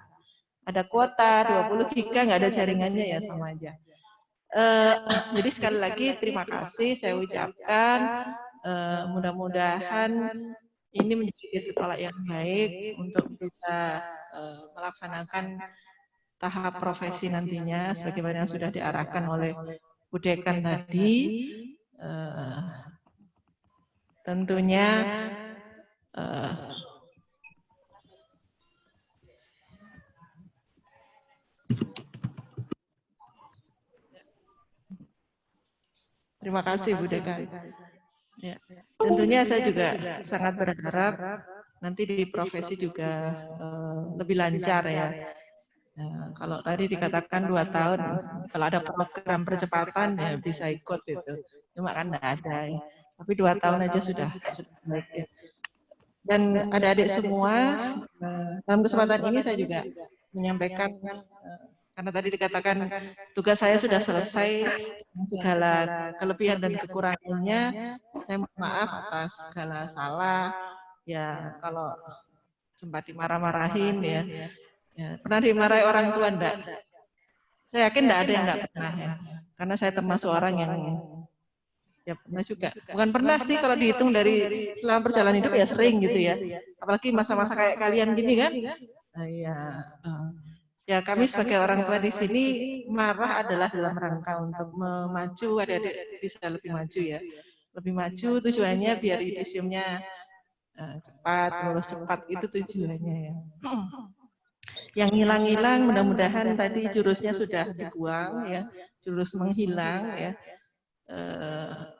Ada kuota 20 giga, nggak ada jaringannya ya sama aja. Jadi sekali lagi terima kasih saya ucapkan. Mudah-mudahan ini menjadi tolak yang baik untuk bisa melaksanakan tahap profesi nantinya sebagaimana yang sudah diarahkan oleh Bu Dekan tadi. Tentunya terima kasih Bu Dekan. Ya. Tentunya saya juga sangat berharap nanti di profesi juga lebih lancar ya. Kalau tadi dikatakan 2 tahun, kalau ada program percepatan ya bisa ikut itu. Cuma kan nggak ada ya. Tapi 2 tahun aja sudah baik ya. Dan adik-adik semua, dalam kesempatan ini saya juga menyampaikan, karena tadi dikatakan tugas saya sudah selesai, segala kelebihan dan kekurangannya, saya mohon maaf atas segala salah, ya kalau sempat dimarah-marahin ya. Pernah dimarahi orang tua enggak? Saya yakin enggak ada yang enggak pernah ya, karena saya termasuk orang yang ya pernah juga. Bukan pernah sih kalau dihitung dari selama perjalanan hidup ya sering gitu ya. Apalagi masa-masa kayak kalian gini kan. Ya kami sebagai orang tua di sini marah adalah dalam rangka untuk memacu adik-adik bisa lebih maju ya. Lebih maju tujuannya biar yudisiumnya cepat, lulus cepat itu tujuannya ya. Yang hilang-hilang mudah-mudahan tadi jurusnya sudah dibuang ya, jurus menghilang ya.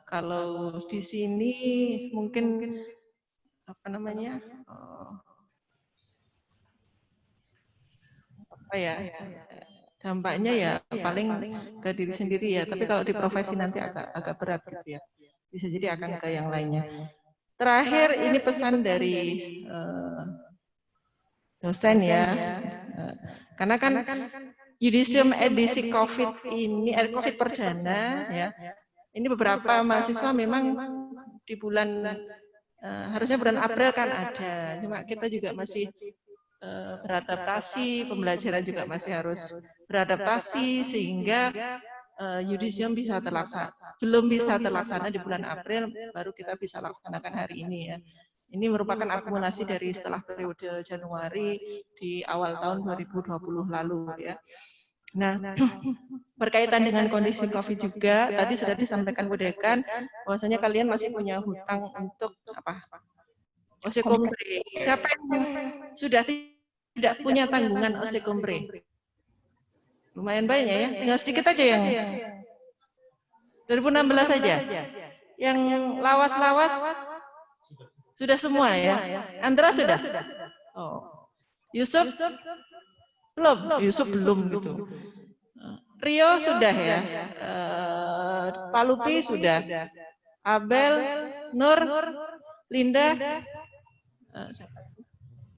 Kalau di sini mungkin apa namanya apa ya dampaknya ya paling ke diri sendiri ya. Tapi kalau di profesi nanti agak berat gitu ya. Bisa jadi akan ke yang lainnya. Terakhir ini pesan dari dosen ya. Karena kan yudisium edisi COVID ini, COVID perdana ya. Ini beberapa mahasiswa memang di bulan harusnya bulan April kan ada, cuma kita juga masih beradaptasi, pembelajaran juga masih harus beradaptasi sehingga yudisium bisa terlaksana, belum bisa terlaksana di bulan April, baru kita bisa laksanakan hari ini ya. Ini merupakan akumulasi dari setelah periode Januari di awal tahun 2020 lalu ya. Nah, berkaitan dengan kondisi COVID juga, tadi sudah disampaikan Bu Dekan, bahwasanya kalian masih punya hutang untuk apa? Osekombre. Siapa yang sudah tidak punya tanggungan Osekombre? Lumayan banyak ya, tinggal sedikit aja yang 2016 saja. Yang lawas-lawas sudah semua ya. Andra sudah? Oh. Yusuf? Belum, Yusuf belum gitu. Rio sudah ya, Pak Lupi sudah, Abel, Nur, Linda,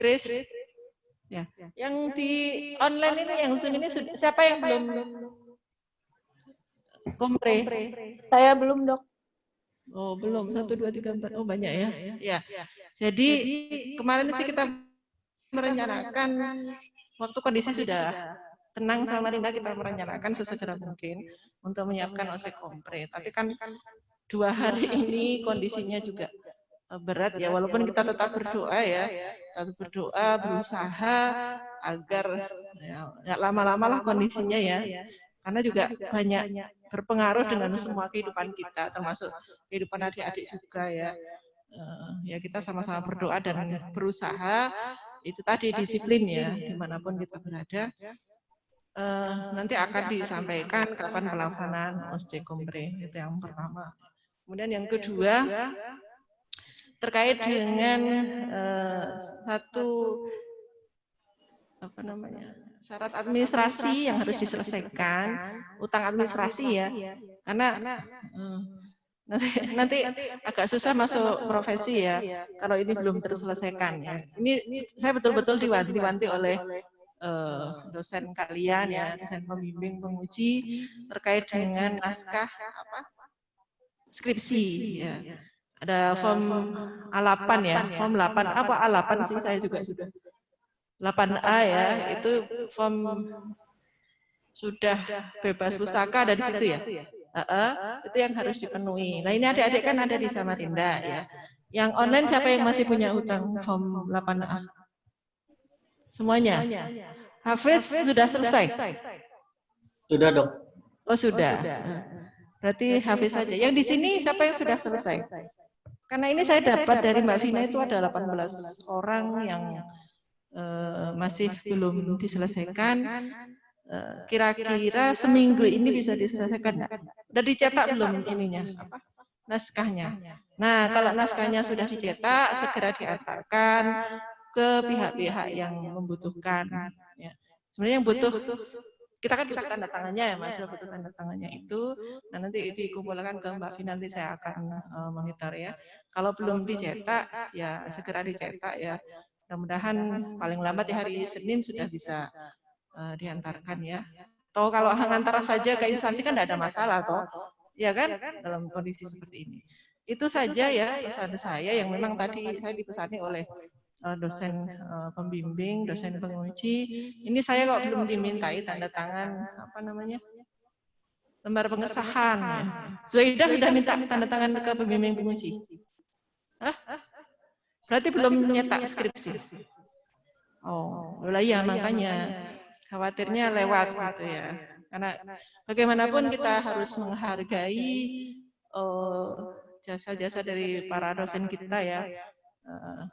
Grace, ya. Yang di online ini, yang Zoom ini siapa yang belum kompre? Saya belum, Dok. Oh belum, 1, 2, 3, 4, oh banyak ya. Ya. Jadi kemarin sih kita merencanakan waktu kondisi sudah tenang sama Linda, kita merencanakan sesegera mungkin untuk menyiapkan Osekombre. Tapi kan 2 hari ini kondisinya juga berat ya, walaupun kita tetap berdoa ya, tetap berdoa, berusaha agar ya lama-lama lah kondisinya ya. Karena juga banyak berpengaruh dengan semua kehidupan kita, termasuk kehidupan adik-adik juga ya. Ya kita sama-sama berdoa dan berusaha. Itu tadi disiplin ya, dimanapun kita berada. Nanti akan disampaikan kapan pelaksanaan Osekombre, itu yang pertama. Kemudian yang kedua, terkait dengan satu apa namanya syarat administrasi yang harus diselesaikan, utang administrasi ya, karena Nanti agak susah masuk profesi ya, kalau ini belum terselesaikan ya. Ini saya betul-betul diwanti-wanti oleh dosen kalian ya, dosen pembimbing penguji terkait dengan naskah skripsi ya. Ada form A8 ya, form 8 apa A8 sih, saya juga sudah 8A ya, itu form sudah bebas pustaka ada di situ ya. Itu yang harus dipenuhi. Nah, ini adik-adik kan ada di Samarinda ya. Yang online siapa yang masih punya utang form 8A? Semuanya? Hafiz sudah selesai? Sudah, Dok. Oh, sudah. Berarti Hafiz saja. Yang di sini siapa yang sudah selesai? Karena ini saya dapat dari Mbak Vina itu ada 18 orang yang masih belum diselesaikan. Kira-kira seminggu ini bisa diselesaikan enggak? Udah dicetak belum ininya? Naskahnya. Nah, kalau naskahnya sudah dicetak, segera diantarkan ke pihak-pihak yang membutuhkan. Ya. Sebenarnya yang butuh, kita kan butuh tanda tangannya ya, Mas, butuh tanda tangannya itu. Nah, nanti dikumpulkan ke Mbak Vina, nanti saya akan monitor ya. Kalau belum dicetak, ya segera dicetak ya. Mudah-mudahan paling lambat di hari Senin sudah bisa diantarkan ya. Atau kalau antara saja ke instansi kan tidak ada masalah toh, ya kan? Dalam kondisi seperti ini. Itu saja ya pesan saya yang memang tadi saya dipesani oleh dosen pembimbing, dosen penguji. Ini saya kok belum dimintai tanda tangan apa namanya? Lembar pengesahan. Ya. Zuaidah sudah minta tanda tangan ke pembimbing penguji. Berarti belum nyetak skripsi. Oh, iya makanya. Khawatirnya lewat gitu ya. Karena bagaimanapun kita harus menghargai jasa-jasa dari para dosen kita ya,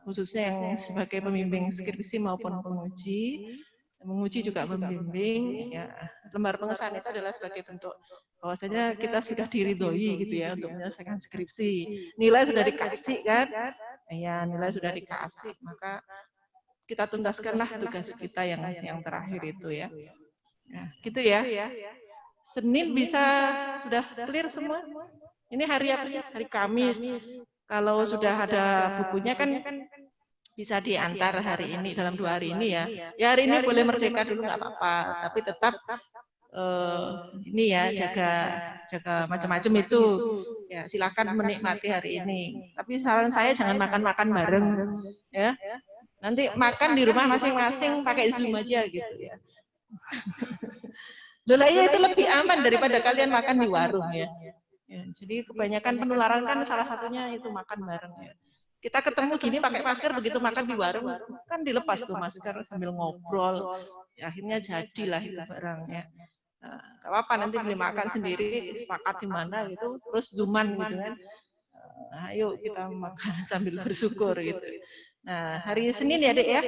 khususnya yang sebagai pembimbing skripsi maupun menguji juga membimbing. Ya, lembar pengesahan itu adalah sebagai bentuk bahwasanya kita sudah diridhoi gitu ya untuk menyelesaikan skripsi. Nilai sudah dikasih kan? Ya, nilai sudah dikasih, maka kita tuntaskanlah tugas kita yang terakhir itu ya. Nah, gitu ya. Senin bisa sudah clear semua. Ini hari apa sih? Hari Kamis. Kalau sudah ada bukunya kan bisa diantar hari ini dalam 2 hari ini ya. Ya hari ini boleh merdeka dulu nggak apa-apa, tapi tetap ini ya jaga macam-macam itu. Ya silakan menikmati hari ini. Tapi saran saya jangan makan-makan bareng ya. Nanti makan di rumah masing-masing pakai Zoom aja gitu ya. Loh ya itu lebih aman daripada kalian makan di warung ya. Jadi kebanyakan penularan kan salah satunya itu makan bareng ya. Kita ketemu gini pakai masker, begitu makan di warung kan dilepas tuh masker sambil ngobrol. Ya, akhirnya jadilah itu barangnya. Nah, gak apa-apa nanti beli makan sendiri, sepakat di mana gitu, terus zooman gitu kan. Ayo kita makan sambil bersyukur gitu. Nah, hari Senin ya, Dek ya.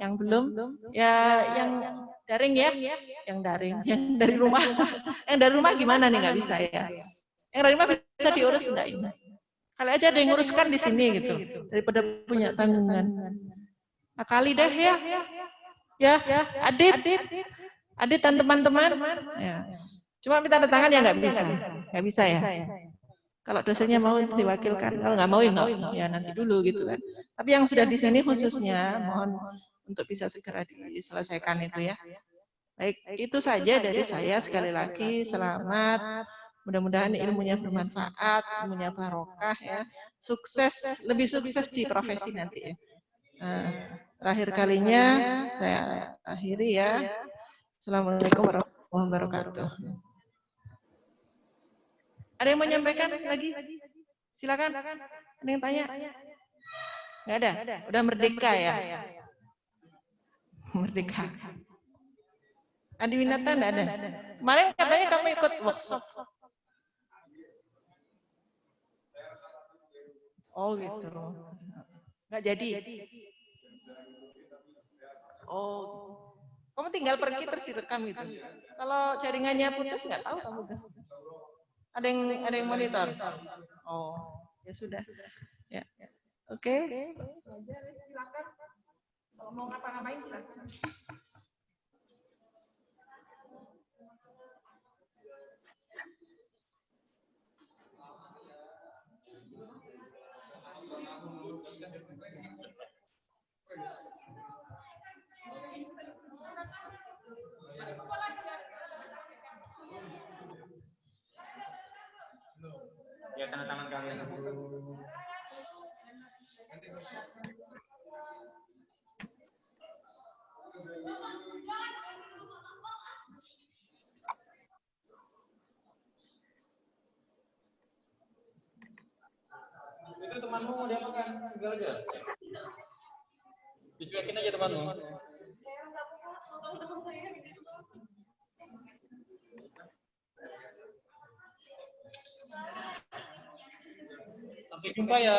Yang belum ya yang daring ya. Yang daring, yang dari rumah. Yang dari rumah gimana nih nggak bisa ya? Yang dari rumah bisa diurus enggak ini? Kali aja ada yang nguruskan di sini gitu. Daripada punya tanggungan. Nah, kali deh ya. Ya, Adit dan teman-teman. Ya. Cuma minta tanda tangan ya nggak bisa. Nggak bisa ya. Kalau dosennya mau diwakilkan, kalau nggak mau ya nggak, ya nanti dulu gitu kan. Tapi yang sudah di sini khususnya mohon untuk bisa segera diselesaikan itu ya. Baik, itu saja dari saya. Sekali lagi selamat. Mudah-mudahan ilmunya bermanfaat, ilmunya barokah ya. Sukses, lebih sukses di profesi nanti ya. Terakhir kalinya saya akhiri ya. Assalamualaikum warahmatullahi wabarakatuh. Ada yang mau menyampaikan lagi? Silakan. Ada yang tanya? Nggak ada? Udah merdeka ya? Merdeka. Adi Winata nggak ada? Kemarin katanya kamu ikut workshop. Oh gitu. Nggak jadi? Oh. Kamu tinggal pergi terus direkam gitu? Kalau jaringannya putus nggak tahu kamu tuh. Ada yang monitor? Oh, ya sudah. Ya. Oke. Silakan. Kalau mau ngapa-ngapain silakan. Itu temanmu mau diapakan? Tinggal aja. Dicuekin aja temanmu. Sampai jumpa ya.